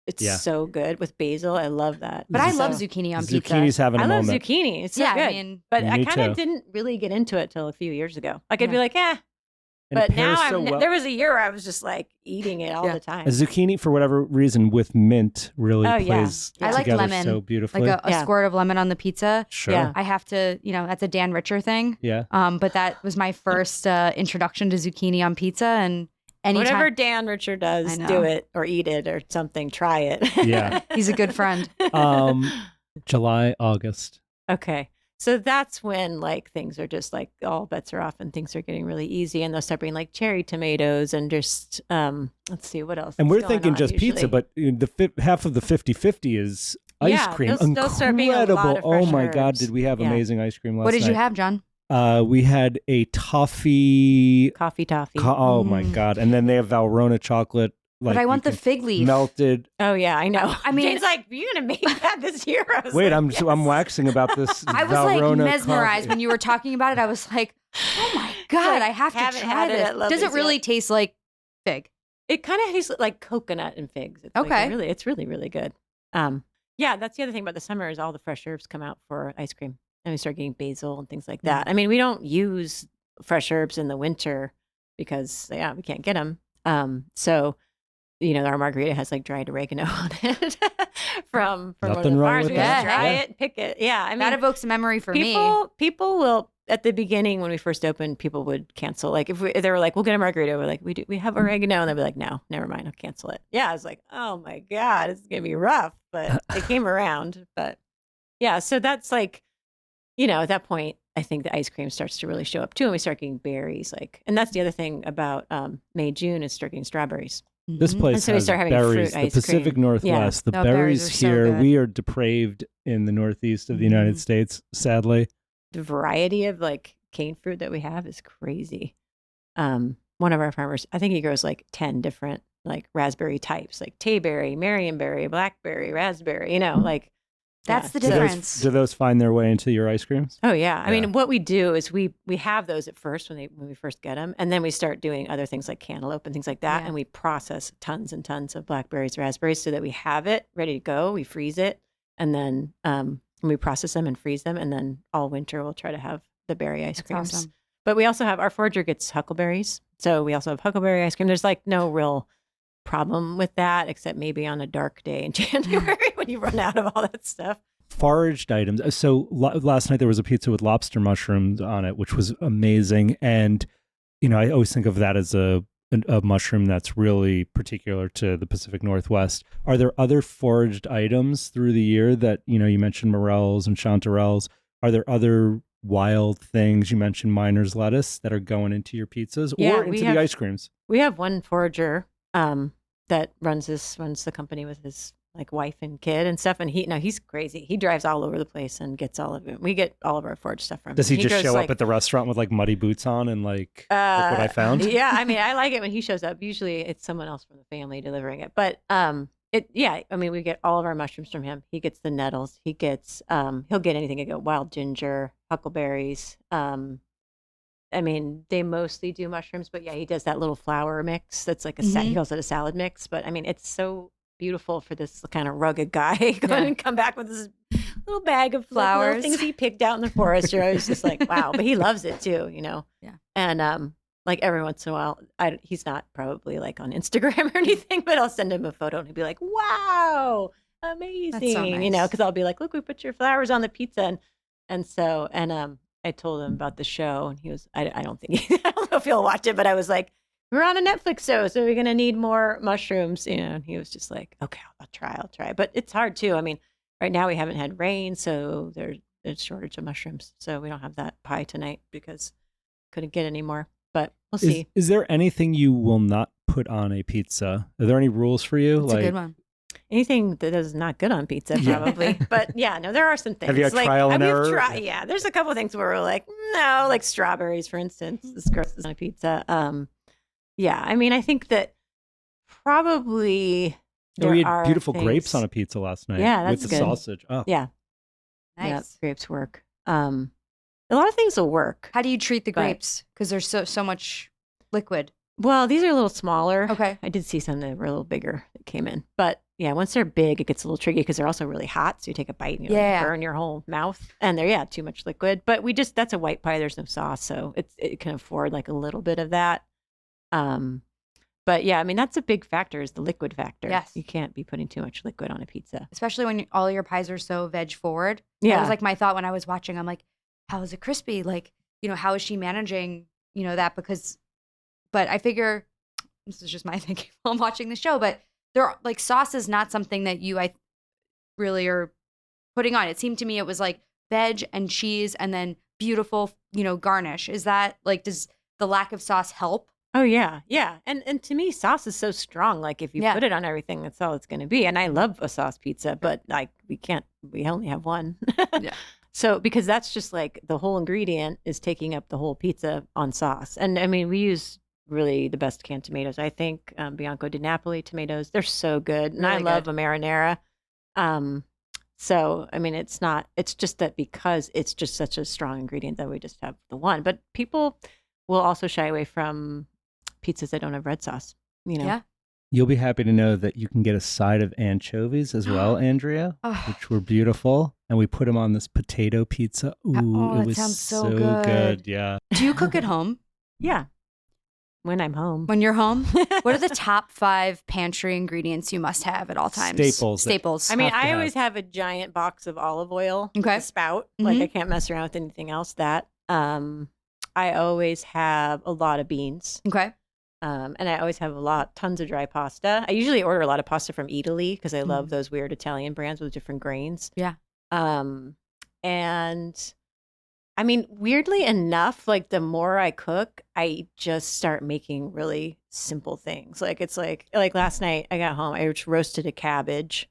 It's so good with basil. I love that. But I love zucchini on pizza. Zucchini's having a moment. I love zucchini. It's so good. I mean, but I Me kind of too. didn't really get into it till a few years ago. Like I'd be like, And But it pairs now so well. there was a year where I was just like eating it all the time. A zucchini, for whatever reason, with mint really plays I like together lemon. so beautifully. Like a squirt of lemon on the pizza. Sure. Yeah. I have to, that's a Dan Richer thing. Yeah. But that was my first introduction to zucchini on pizza. And anytime, Whatever Dan Richer does, do it or eat it or something. Try it. Yeah. he's a good friend. July, August. Okay. So that's when like things are just like all bets are off and things are getting really easy and they'll start bringing like cherry tomatoes and just let's see what else. And is we're going thinking on just usually. pizza, but half of the 50-50 is ice cream. They'll start being a lot Incredible. of Oh fresh my God, herbs. did we have amazing ice cream last night? What did you have, John? We had a toffee. Coffee toffee. Oh my God. And then they have Valrhona chocolate. Like But I you want the can- fig leaf. melted. Oh yeah, I know. I mean- Jane's like, you're gonna make that this year. I was Wait, like, I'm waxing about this. I was like Valrhona mesmerized coffee. when you were talking about it. I was like, oh my God, like, I have to haven't try had it this. at Lovelies Does it really yet. taste like fig? It kind of tastes like coconut and figs. It's Okay. like it's really, really good. Yeah, that's the other thing about the summer is all the fresh herbs come out for ice cream. And we start getting basil and things like that. I mean, we don't use fresh herbs in the winter because we can't get them. So, our margarita has like dried oregano on it from one of Nothing the wrong farms. with We that. just dry Yeah. it, pick it. Yeah, I mean, That evokes a memory for me. people will at the beginning when we first opened, people would cancel. Like if they were like, "We'll get a margarita," we're like, "We have oregano," and they'd be like, "No, never mind, I'll cancel it." Yeah, I was like, "Oh my God, it's gonna be rough," but they came around. But yeah, so that's like, at that point, I think the ice cream starts to really show up too, and we start getting berries. And that's the other thing about May, June is start getting strawberries. This place And so we has start having berries. fruit The ice Pacific cream. Northwest, the No, berries berries are so here, good. we are depraved in the Northeast of the United States, sadly. The variety of like cane fruit that we have is crazy. One of our farmers, I think he grows like 10 different like raspberry types, like tayberry, marionberry, blackberry, raspberry, like That's the Do difference. do those find their way into your ice creams? Oh yeah. I Yeah. mean, what we do is we have those at first when we first get them, and then we start doing other things like cantaloupe and things like that, Yeah. and we process tons and tons of blackberries, raspberries, so that we have it ready to go. We freeze it, and then we process them and freeze them, and then all winter we'll try to have the berry ice That's creams. awesome. But we also have our forager gets huckleberries, so we also have huckleberry ice cream. There's like no real problem with that, except maybe on a dark day in January when you run out of all that stuff. Foraged items. So last night there was a pizza with lobster mushrooms on it, which was amazing. And, I always think of that as a mushroom that's really particular to the Pacific Northwest. Are there other foraged items through the year that, you mentioned morels and chanterelles? Are there other wild things? You mentioned miner's lettuce that are going into your pizzas or into the ice creams? We have one forager that runs the company with his like wife and kid and stuff, and he's crazy. He drives all over the place and gets all of it. We get all of our forage stuff from him. Does he just goes, show like, up at the restaurant with like muddy boots on and like, look what I found? Yeah, I mean, I like it when he shows up. Usually it's someone else from the family delivering it, but we get all of our mushrooms from him. He gets the nettles. He gets he'll get anything. He get wild ginger, huckleberries. They mostly do mushrooms, but yeah, he does that little flour mix. That's like he calls it a salad mix. But I mean, it's so beautiful for this kind of rugged guy going and come back with this little bag of flowers, things he picked out in the forest. You're always just like, wow. But he loves it too, Yeah. And like every once in a while, he's not probably like on Instagram or anything, but I'll send him a photo and he'll be like, wow, amazing. That's so nice. Because I'll be like, look, we put your flowers on the pizza. And I told him about the show, and he was, I don't know if he'll watch it, but I was like, we're on a Netflix show, so we're going to need more mushrooms, and he was just like, okay, I'll try. But it's hard too. I mean, right now we haven't had rain, so there's a shortage of mushrooms. So we don't have that pie tonight because couldn't get any more, but we'll see. Is there anything you will not put on a pizza? Are there any rules for you? That's a good one. Anything that is not good on pizza, probably. But yeah, no, there are some things. Have you had trial and error? Yeah, there's a couple things where we're like, no, like strawberries, for instance. This gross on a pizza. Yeah, I mean, I think that probably We had beautiful grapes on a pizza last night. Yeah, that's with the good. Sausage. Oh, yeah, Nice. Yeah, grapes work. A lot of things will work. How do you treat the grapes? Because there's so much liquid. Well, these are a little smaller. Okay. I did see some that were a little bigger that came in. But yeah, once they're big, it gets a little tricky because they're also really hot. So you take a bite and you burn your whole mouth. And they're, too much liquid. But that's a white pie. There's no sauce. So it can afford like a little bit of that. But yeah, I mean, that's a big factor is the liquid factor. Yes. You can't be putting too much liquid on a pizza. Especially when all your pies are so veg forward. Yeah. That was like my thought when I was watching. I'm like, how is it crispy? Like, how is she managing, that? But I figure, this is just my thinking while I'm watching the show, but like sauce is not something that I really are putting on. It seemed to me it was like veg and cheese and then beautiful, garnish. Is that like, does the lack of sauce help? Oh, yeah. Yeah. And to me, sauce is so strong. Like if you put it on everything, that's all it's going to be. And I love a sauce pizza, but like we only have one. Yeah. So because that's just like the whole ingredient is taking up the whole pizza on sauce. And I mean, we use really the best canned tomatoes. I think Bianco di Napoli tomatoes, they're so good. And really I love a marinara. So, I mean, it's just that because it's just such a strong ingredient that we just have the one. But people will also shy away from pizzas that don't have red sauce, Yeah. You'll be happy to know that you can get a side of anchovies as well, Andrea, which were beautiful. And we put them on this potato pizza. Ooh, it was sounds so good. Yeah. Do you cook at home? Yeah. When I'm home. When you're home? What are the top 5 pantry ingredients you must have at all times? Staples. I mean, I always have a giant box of olive oil. Okay. A spout. Like I can't mess around with anything else. I always have a lot of beans. Okay. And I always have tons of dry pasta. I usually order a lot of pasta from Italy because I love those weird Italian brands with different grains. Yeah. And I mean, weirdly enough, like the more I cook, I just start making really simple things. Like it's like last night I got home, I just roasted a cabbage,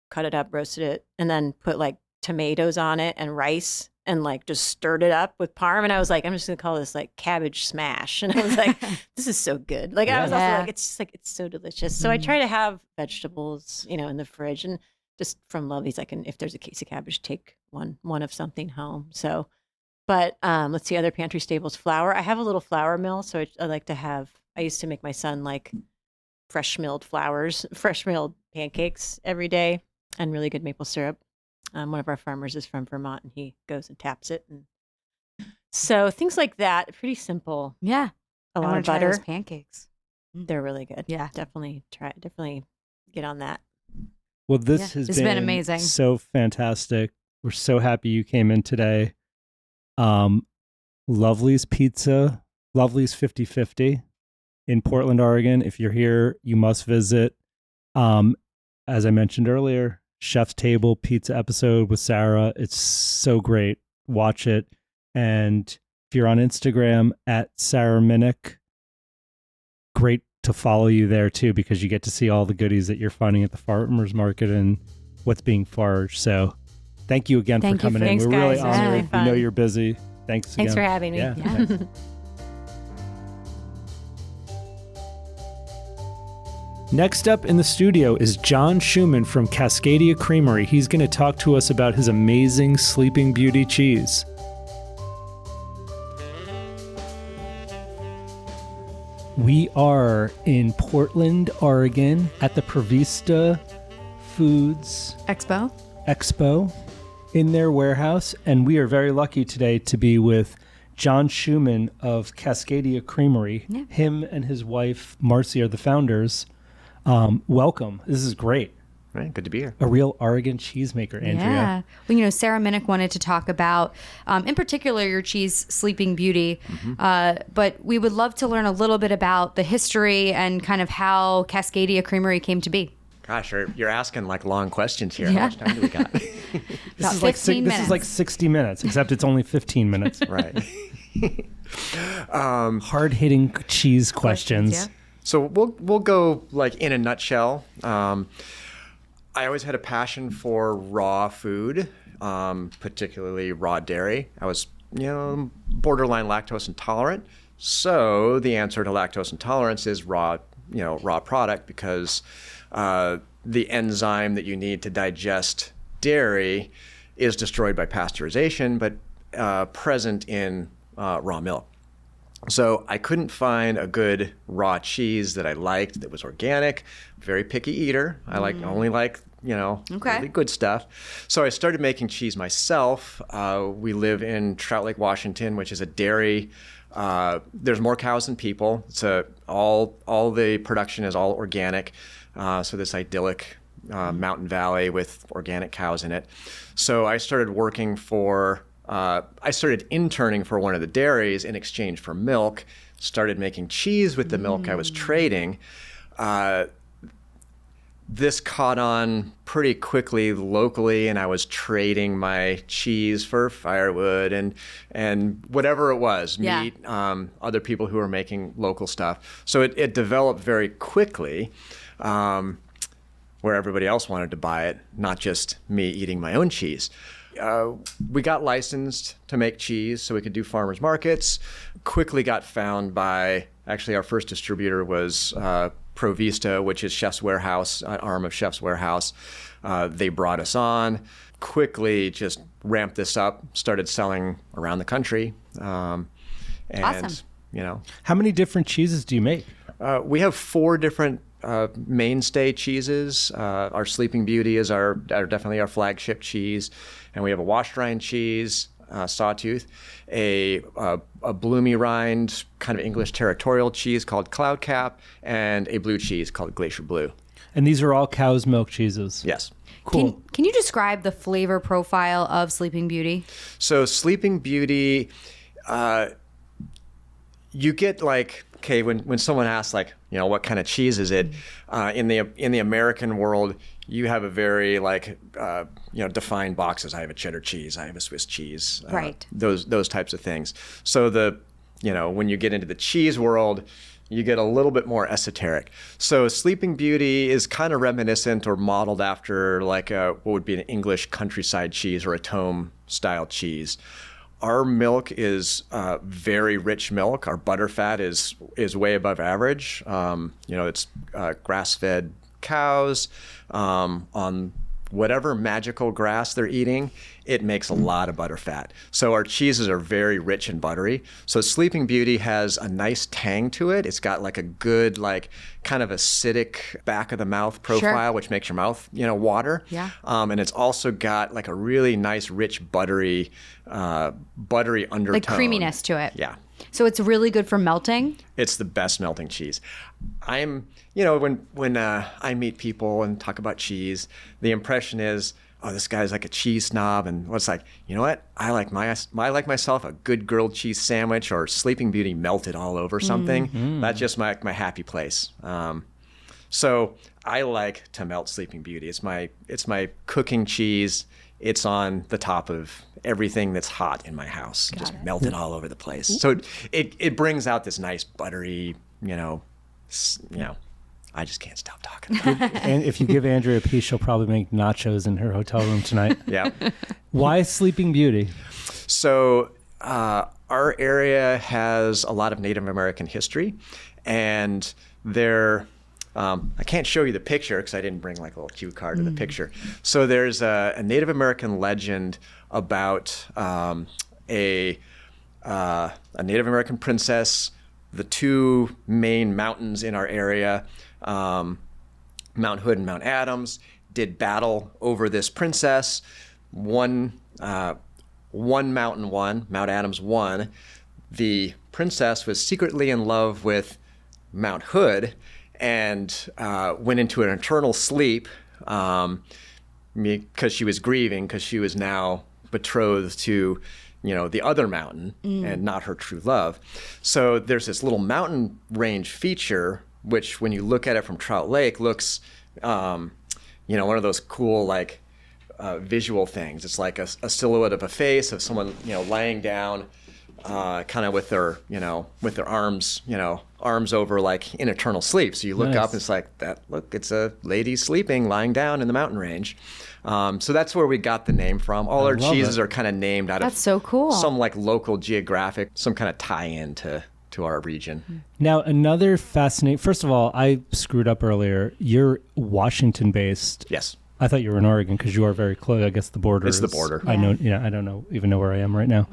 cut it up, roasted it, and then put like tomatoes on it and rice. And like just stirred it up with parm, and I was like, I'm just gonna call this like cabbage smash. And I was like, this is so good. Like I was also like, it's just like it's so delicious. So I try to have vegetables, in the fridge, and just from Lovelies, I can, if there's a case of cabbage, take one of something home. So, but let's see, other pantry staples. Flour. I have a little flour mill, so I like to have. I used to make my son like fresh milled pancakes every day, and really good maple syrup. One of our farmers is from Vermont, and he goes and taps it. And so things like that, pretty simple. Yeah. A lot of butter. Try those pancakes. They're really good. Yeah. Definitely get on that. Well, this has been amazing. So fantastic. We're so happy you came in today. Lovelies Pizza, Lovelies 50/50 in Portland, Oregon. If you're here, you must visit. As I mentioned earlier, Chef's Table pizza episode with Sarah. It's so great. Watch it. And if you're on Instagram at Sarah Minnick, great to follow you there too, because you get to see all the goodies that you're finding at the farmers market and what's being foraged. So thank you again for coming in. We're really honored. We know you're busy. Thanks again. Thanks for having me. Yeah. Next up in the studio is John Shuman from Cascadia Creamery. He's going to talk to us about his amazing Sleeping Beauty cheese. We are in Portland, Oregon at the Prevista Foods Expo in their warehouse. And we are very lucky today to be with John Shuman of Cascadia Creamery. Yeah. Him and his wife, Marcy, are the founders. Welcome. This is great. Right. Good to be here. A real Oregon cheesemaker, Andrea. Yeah. Well, Sarah Minnick wanted to talk about, in particular, your cheese, Sleeping Beauty. But we would love to learn a little bit about the history and kind of how Cascadia Creamery came to be. Gosh, you're asking like long questions here. Yeah. How much time do we got? This is like 60 minutes, except it's only 15 minutes. Right. Hard-hitting cheese questions. Yeah. So we'll go like in a nutshell. I always had a passion for raw food, particularly raw dairy. I was, borderline lactose intolerant. So the answer to lactose intolerance is raw, raw product because the enzyme that you need to digest dairy is destroyed by pasteurization, but present in raw milk. So I couldn't find a good raw cheese that I liked that was organic. Very picky eater. I only like really good stuff. So I started making cheese myself. We live in Trout Lake, Washington, which is a dairy. There's more cows than people. So all the production is all organic. So this idyllic mountain valley with organic cows in it. So I started I started interning for one of the dairies in exchange for milk, started making cheese with the milk I was trading. This caught on pretty quickly locally, and I was trading my cheese for firewood and whatever it was, meat, other people who were making local stuff. So it developed very quickly where everybody else wanted to buy it, not just me eating my own cheese. We got licensed to make cheese so we could do farmers markets. Quickly got found by, actually our first distributor was Provista, which is Chef's Warehouse, an arm of Chef's Warehouse. They brought us on, quickly just ramped this up, started selling around the country. Awesome. How many different cheeses do you make? We have 4 different mainstay cheeses. Our Sleeping Beauty is definitely our flagship cheese, and we have a washed rind cheese, Sawtooth, a bloomy rind kind of English territorial cheese called Cloud Cap, and a blue cheese called Glacier Blue. And these are all cow's milk cheeses. Yes. Cool. Can you describe the flavor profile of Sleeping Beauty? So Sleeping Beauty, you get when someone asks what kind of cheese is it, in the American world, you have a very defined boxes. I have a cheddar cheese, I have a Swiss cheese, right? Those types of things. So when you get into the cheese world, you get a little bit more esoteric. So Sleeping Beauty is kind of reminiscent or modeled after what would be an English countryside cheese or a Tome style cheese. Our milk is very rich milk. Our butter fat is way above average. It's grass-fed cows on whatever magical grass they're eating. It makes a lot of butter fat. So our cheeses are very rich and buttery. So Sleeping Beauty has a nice tang to it. It's got a good kind of acidic back of the mouth profile, which makes your mouth water. Yeah. And it's also got a really nice rich buttery undertone. Like creaminess to it. Yeah. So it's really good for melting? It's the best melting cheese. When I meet people and talk about cheese, the impression is, oh, this guy's like a cheese snob, and what's you know what? I like myself a good grilled cheese sandwich or Sleeping Beauty melted all over something. Mm-hmm. That's just my happy place. So I like to melt Sleeping Beauty. It's my cooking cheese. It's on the top of everything that's hot in my house. Just melt it all over the place. So it brings out this nice buttery, I just can't stop talking. And if you give Andrea a piece, she'll probably make nachos in her hotel room tonight. Yeah. Why Sleeping Beauty? So our area has a lot of Native American history, and I can't show you the picture because I didn't bring a little cue card of the picture. So there's a Native American legend about a Native American princess. The 2 main mountains in our area, Mount Hood and Mount Adams, did battle over this princess. One mountain won, Mount Adams won. The princess was secretly in love with Mount Hood and went into an eternal sleep because she was grieving, because she was now betrothed to the other mountain and not her true love. So there's this little mountain range feature, which when you look at it from Trout Lake looks, one of those cool, visual things. It's like a silhouette of a face of someone, laying down, kind of with their arms, arms over in eternal sleep. So you look up and it's it's a lady sleeping, lying down in the mountain range. So that's where we got the name from. All our cheeses are kind of named out of so cool. Some local geographic, some kind of tie-in to our region. Now, another fascinating. First of all, I screwed up earlier. You're Washington based. Yes. I thought you were in Oregon because you are very close. I guess the border. It's the border. I know. Yeah, I don't even know where I am right now.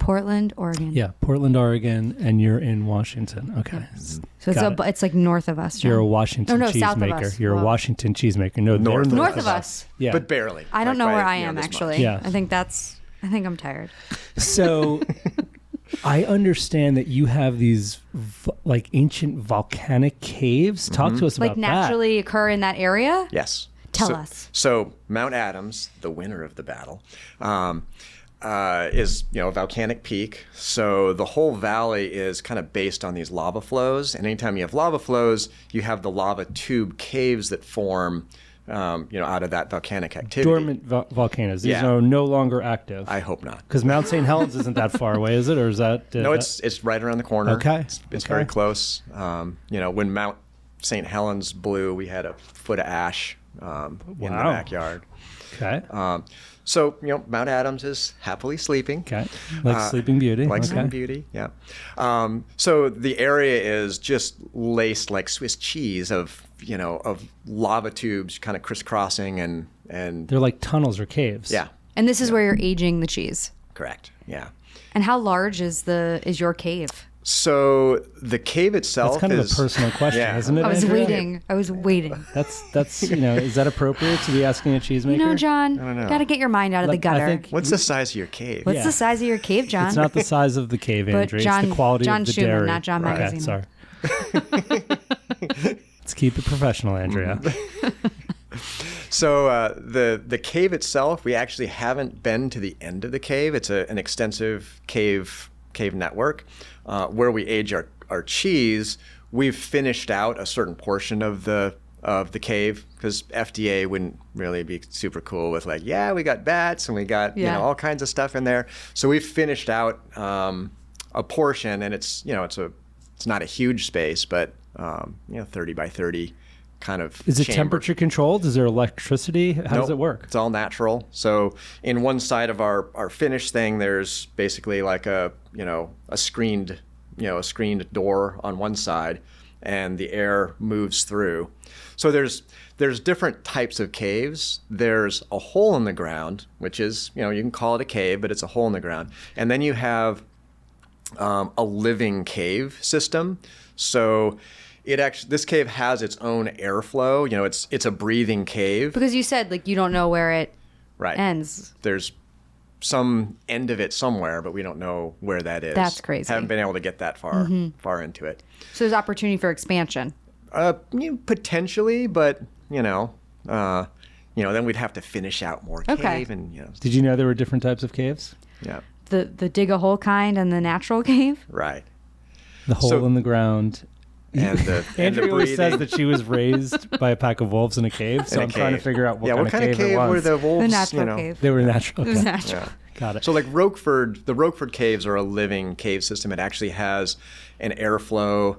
Portland, Oregon. Yeah, Portland, Oregon, and you're in Washington. Okay. So it's like north of us. John. You're a Washington south of cheesemaker. us. You're a Washington cheesemaker. No, they're north of us. Yeah, but barely. I don't know where I am actually. Yeah. I think I'm tired. So I understand that you have these like ancient volcanic caves. Talk to us about like naturally occur in that area. Yes. Tell us. So Mount Adams, the winner of the battle, is a volcanic peak. So the whole valley is kind of based on these lava flows. And anytime you have lava flows, you have the lava tube caves that form, out of that volcanic activity. Dormant volcanoes. These are no longer active. I hope not. Because Mount St. Helens isn't that far away, is it? Or is that? No, it's right around the corner. Okay. It's very close. When Mount St. Helens blew, we had a foot of ash in the backyard. Okay. So, Mount Adams is happily sleeping. Okay. Like Sleeping Beauty. Sleeping Beauty, yeah. So the area is just laced like Swiss cheese of lava tubes kind of crisscrossing and they're like tunnels or caves. Yeah. And this is where you're aging the cheese. Correct. Yeah. And how large is your cave? So the cave itself That's kind of a personal question, isn't it? I was Andrea? waiting. That's is that appropriate to be asking a cheesemaker? John, I don't know. got to get your mind out of the gutter. What's the size of your cave? What's the size of your cave, John? It's not the size of the cave, But Andrea. John- It's the quality John of the Shuman, dairy. not John Magazine. Sorry. Let's keep it professional, Andrea. So the cave itself, we actually haven't been to the end of the cave. It's an extensive cave network where we age our cheese. We've finished out a certain portion of the cave because FDA wouldn't really be super cool with we got bats and we got all kinds of stuff in there. So we've finished out a portion, and it's not a huge space, but 30 by 30 kind of. Is it chamber. temperature controlled? Is there electricity? How does it work? It's all natural. So in one side of our finished thing, there's basically like a screened door on one side, and the air moves through. So there's different types of caves. There's a hole in the ground, which is you can call it a cave, but it's a hole in the ground. And then you have a living cave system. So this cave has its own airflow. It's a breathing cave. Because you said you don't know where it ends. There's some end of it somewhere, but we don't know where that is. That's crazy. Haven't been able to get that far into it. So there's opportunity for expansion. Potentially, but then we'd have to finish out more cave and Did you know there were different types of caves? Yeah. The dig a hole kind and the natural cave. Right. The hole in the ground. And the Andrea always breathing. says that she was raised by a pack of wolves in a cave, so I'm trying to figure out what kind of cave it was. Were the wolves? The natural cave. They were natural. It was natural. Yeah. Got it. So the Roquefort caves are a living cave system. It actually has an airflow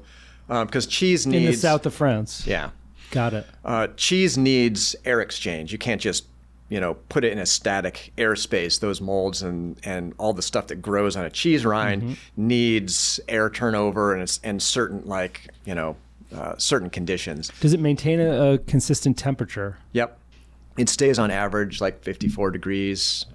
because cheese needs... In the south of France. Yeah. Got it. Cheese needs air exchange. You can't just put it in a static airspace. Those molds and all the stuff that grows on a cheese rind needs air turnover and certain certain conditions. Does it maintain a consistent temperature? Yep. It stays on average 54 degrees.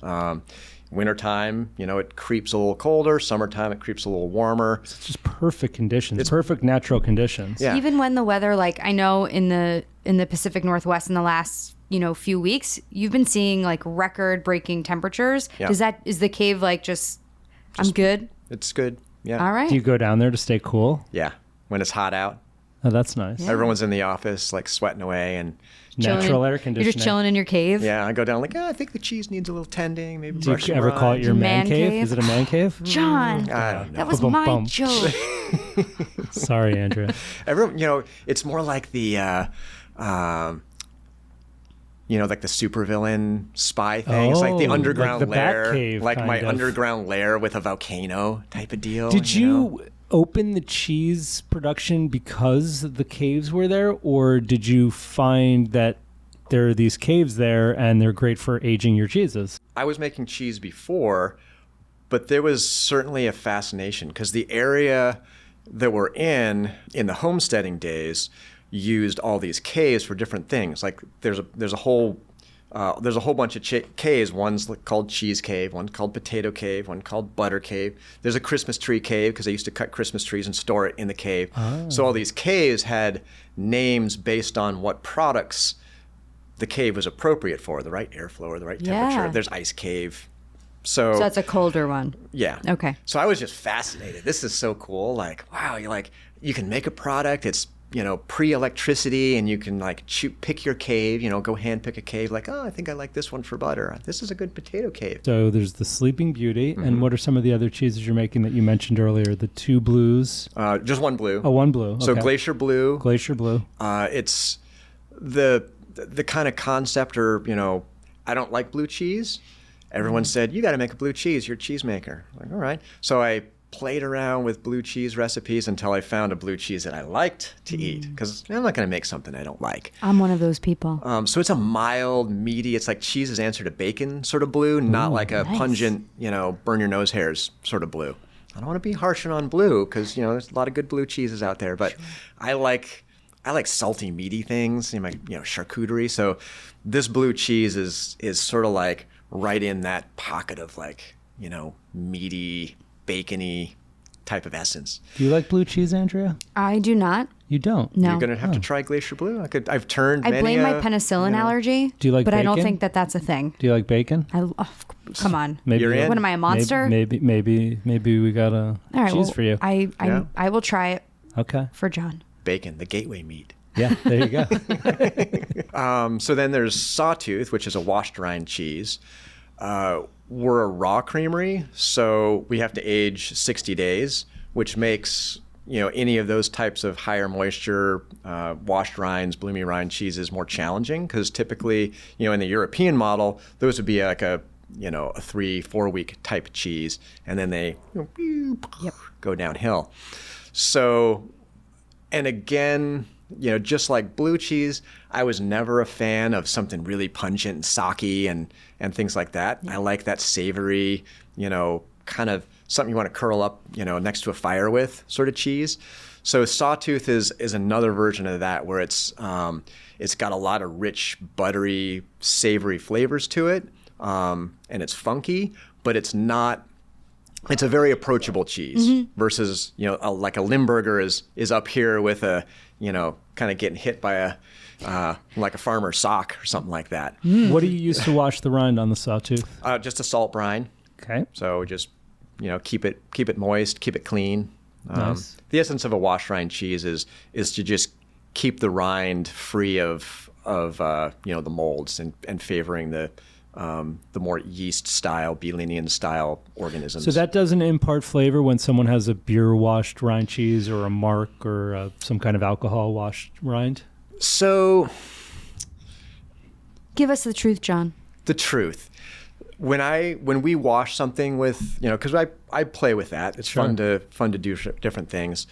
Wintertime, it creeps a little colder. Summertime, it creeps a little warmer. It's just perfect conditions. It's perfect natural conditions. Yeah. Even when the weather, I know in the Pacific Northwest in the last few weeks, you've been seeing record-breaking temperatures. Yeah. Is the cave just I'm good? It's good. Yeah. All right. Do you go down there to stay cool? Yeah. When it's hot out, Oh, that's nice. Yeah. everyone's in the office sweating away and Natural air conditioning. You're just chilling in your cave. yeah, I go down I think the cheese needs a little tending. Maybe Do brush you some ever call it rind. your man Man cave? cave? Is it a man cave? John, I don't know. that was Bum, my bum. joke. Sorry, Andrea. Everyone, it's more like the like the supervillain spy thing. It's like the Oh, underground like the lair, Batcave like my kind of. underground lair with a volcano type of deal. Did you open the cheese production because the caves were there, or did you find that there are these caves there and they're great for aging your cheeses? I was making cheese before, But there was certainly a fascination because the area that we're in the homesteading days used all these caves for different things. Like there's a whole bunch of caves. One's called cheese cave, one's called potato cave, one called butter cave. There's a Christmas tree cave because they used to cut Christmas trees and store it in the cave. Oh. So all these caves had names based on what products the cave was appropriate for, the right airflow or the right temperature. Yeah. There's ice cave. So that's a colder one. Yeah. Okay. So I was just fascinated. This is so cool. Like, wow, you can make a product. It's, pre-electricity, and you can pick your cave, go hand pick a cave. Like, oh, I think I like this one for butter. This is a good potato cave. So there's the Sleeping Beauty. Mm-hmm. And what are some of the other cheeses you're making that you mentioned earlier? The 2 blues? Just 1 blue. Oh, 1 blue. Okay. So Glacier Blue. Glacier Blue. It's the kind of concept, or, I don't like blue cheese. Everyone said, you got to make a blue cheese. You're a cheesemaker. Like, all right. So I played around with blue cheese recipes until I found a blue cheese that I liked to eat, because I'm not going to make something I don't like. I'm one of those people. So it's a mild, meaty, it's like cheese's answer to bacon sort of blue, not like a pungent, burn your nose hairs sort of blue. I don't want to be harshing on blue because, there's a lot of good blue cheeses out there, but sure. I like salty, meaty things, charcuterie. So this blue cheese is sort of like right in that pocket of meaty, bacony type of essence. Do you like blue cheese, Andrea? I do not. You don't? No. You're going to have to try Glacier Blue. I've turned I blame my penicillin allergy. Do you like bacon? I don't think that's a thing. Do you like bacon? Come on. Maybe you're in. What am I, a monster? Maybe we got a cheese for you. I will try it. Okay. For John. Bacon, the gateway meat. Yeah, there you go. So then there's Sawtooth, which is a washed rind cheese. We're a raw creamery, so we have to age 60 days, which makes any of those types of higher moisture, washed rinds, bloomy rind cheeses more challenging, because typically, in the European model, those would be like a 3-4 week type cheese, and then they go downhill. So, and again, just like blue cheese, I was never a fan of something really pungent and sake and things like that. Yeah. I like that savory, kind of something you want to curl up, next to a fire with sort of cheese. So Sawtooth is another version of that, where it's got a lot of rich, buttery, savory flavors to it, and it's funky, but it's not. It's a very approachable cheese versus like a Limburger is up here with a kind of getting hit by a like a farmer's sock or something like that. What do you use to wash the rind on the Sawtooth? Just a salt brine. Okay. So just keep it moist, keep it clean. Nice. The essence of a wash rind cheese is to just keep the rind free of the molds and favoring the more yeast style, Bielinian style organisms. So that doesn't impart flavor when someone has a beer washed rind cheese or a mark or some kind of alcohol washed rind? So, give us the truth, John. The truth. When we wash something with, because I play with that. It's fun to do different things.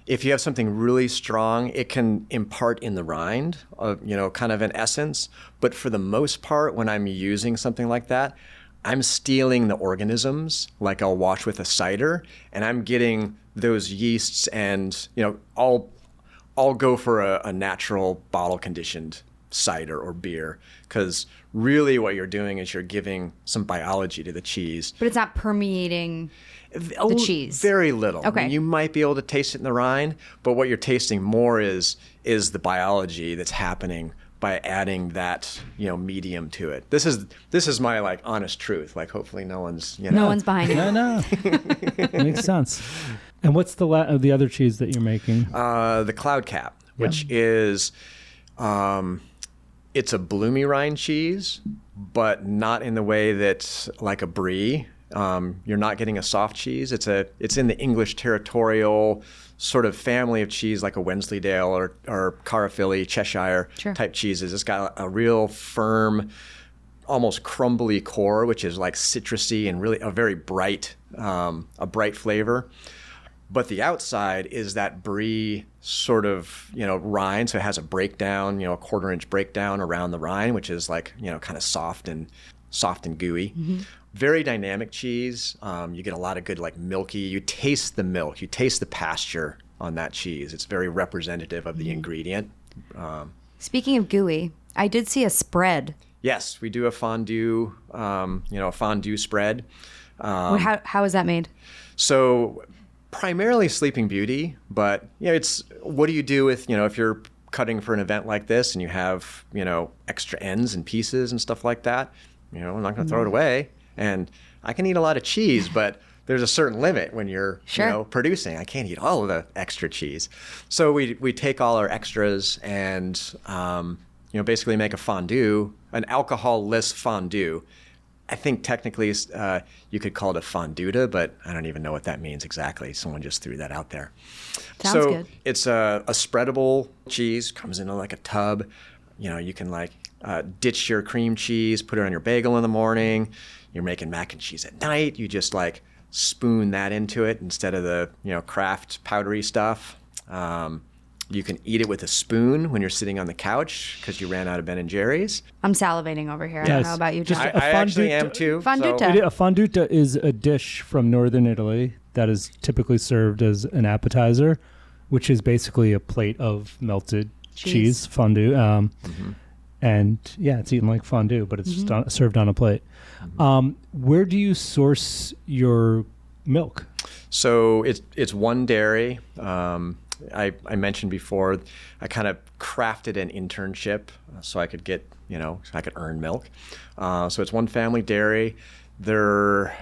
If you have something really strong, it can impart in the rind, kind of an essence. But for the most part, when I'm using something like that, I'm stealing the organisms, like I'll wash with a cider, and I'm getting those yeasts, and I'll go for a natural bottle-conditioned cider or beer, because really what you're doing is you're giving some biology to the cheese. But it's not permeating the cheese. Very little. Okay. I mean, you might be able to taste it in the rind, but what you're tasting more is the biology that's happening by adding that medium to it. This is my honest truth. Hopefully no one's no one's behind you. No. Makes sense. And what's the other cheese that you're making? The Cloud Cap, which is it's a bloomy rind cheese, but not in the way that's like a brie. You're not getting a soft cheese. It's in the English territorial sort of family of cheese, like a Wensleydale or Caerphilly, Cheshire type cheeses. It's got a real firm, almost crumbly core, which is like citrusy and really a very bright flavor. But the outside is that brie sort of, rind. So it has a breakdown, a 1/4 inch breakdown around the rind, which is like, kind of soft and gooey. very dynamic cheese. You get a lot of good, like milky, you taste the milk, you taste the pasture on that cheese. It's very representative of the ingredient. Speaking of gooey, I did see a spread. Yes, we do a fondue, a fondue spread. How is that made? So primarily Sleeping Beauty, but it's what do you do with, if you're cutting for an event like this and you have, extra ends and pieces and stuff like that, I'm not going to throw it away. And I can eat a lot of cheese, but there's a certain limit when you're producing. I can't eat all of the extra cheese. So we take all our extras and basically make a fondue, an alcohol-less fondue. I think technically you could call it a fonduta, but I don't even know what that means exactly. Someone just threw that out there. Sounds good. It's a spreadable cheese, comes in like a tub. You can ditch your cream cheese, put it on your bagel in the morning. You're making mac and cheese at night. You just spoon that into it instead of the Kraft powdery stuff. You can eat it with a spoon when you're sitting on the couch because you ran out of Ben & Jerry's. I'm salivating over here. I don't know about you, John. I actually am too. Fonduta. A fonduta is a dish from northern Italy that is typically served as an appetizer, which is basically a plate of melted cheese fondue. And it's eaten like fondue, but it's just served on a plate. Where do you source your milk? So it's one dairy. I mentioned before, I kind of crafted an internship so I could get, so I could earn milk. So it's one family dairy. They're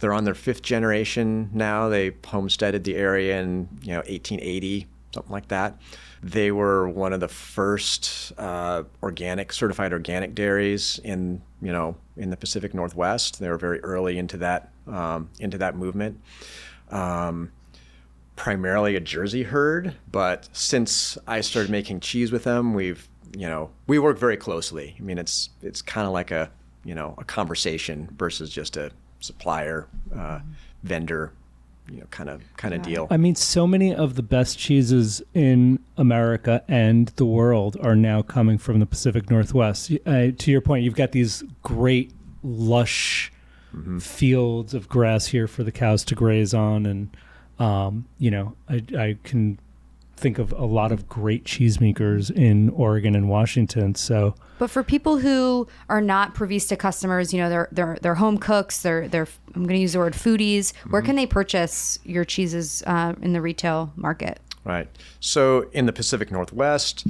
on their 5th generation now. They homesteaded the area in 1880, something like that. They were one of the first certified organic dairies in the Pacific Northwest. They were very early into that movement. Primarily a Jersey herd, but since I started making cheese with them, we work very closely. I mean, it's kind of like a conversation versus just a supplier vendor kind of deal. I mean, so many of the best cheeses in America and the world are now coming from the Pacific Northwest. To your point, you've got these great lush fields of grass here for the cows to graze on, and I can think of a lot of great cheesemakers in Oregon and Washington. So, but for people who are not Provista customers, they're home cooks, they're I'm going to use the word foodies. Where can they purchase your cheeses in the retail market? Right. So in the Pacific Northwest,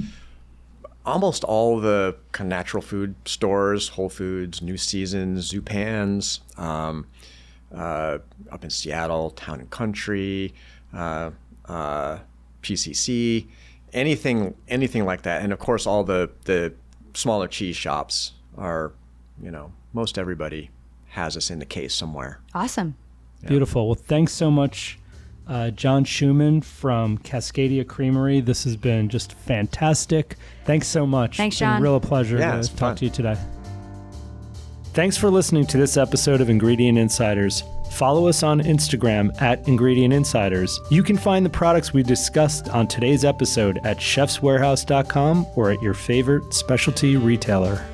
almost all the kind of natural food stores, Whole Foods, New Seasons, Zupan's, up in Seattle, Town and Country, PCC, anything like that. And of course, all the smaller cheese shops are, most everybody has us in the case somewhere. Awesome. Yeah. Beautiful. Well, thanks so much, John Shuman from Cascadia Creamery. This has been just fantastic. Thanks so much. Thanks, John. It's been a real pleasure to talk to you today. Thanks for listening to this episode of Ingredient Insiders. Follow us on Instagram at Ingredient Insiders. You can find the products we discussed on today's episode at chefswarehouse.com or at your favorite specialty retailer.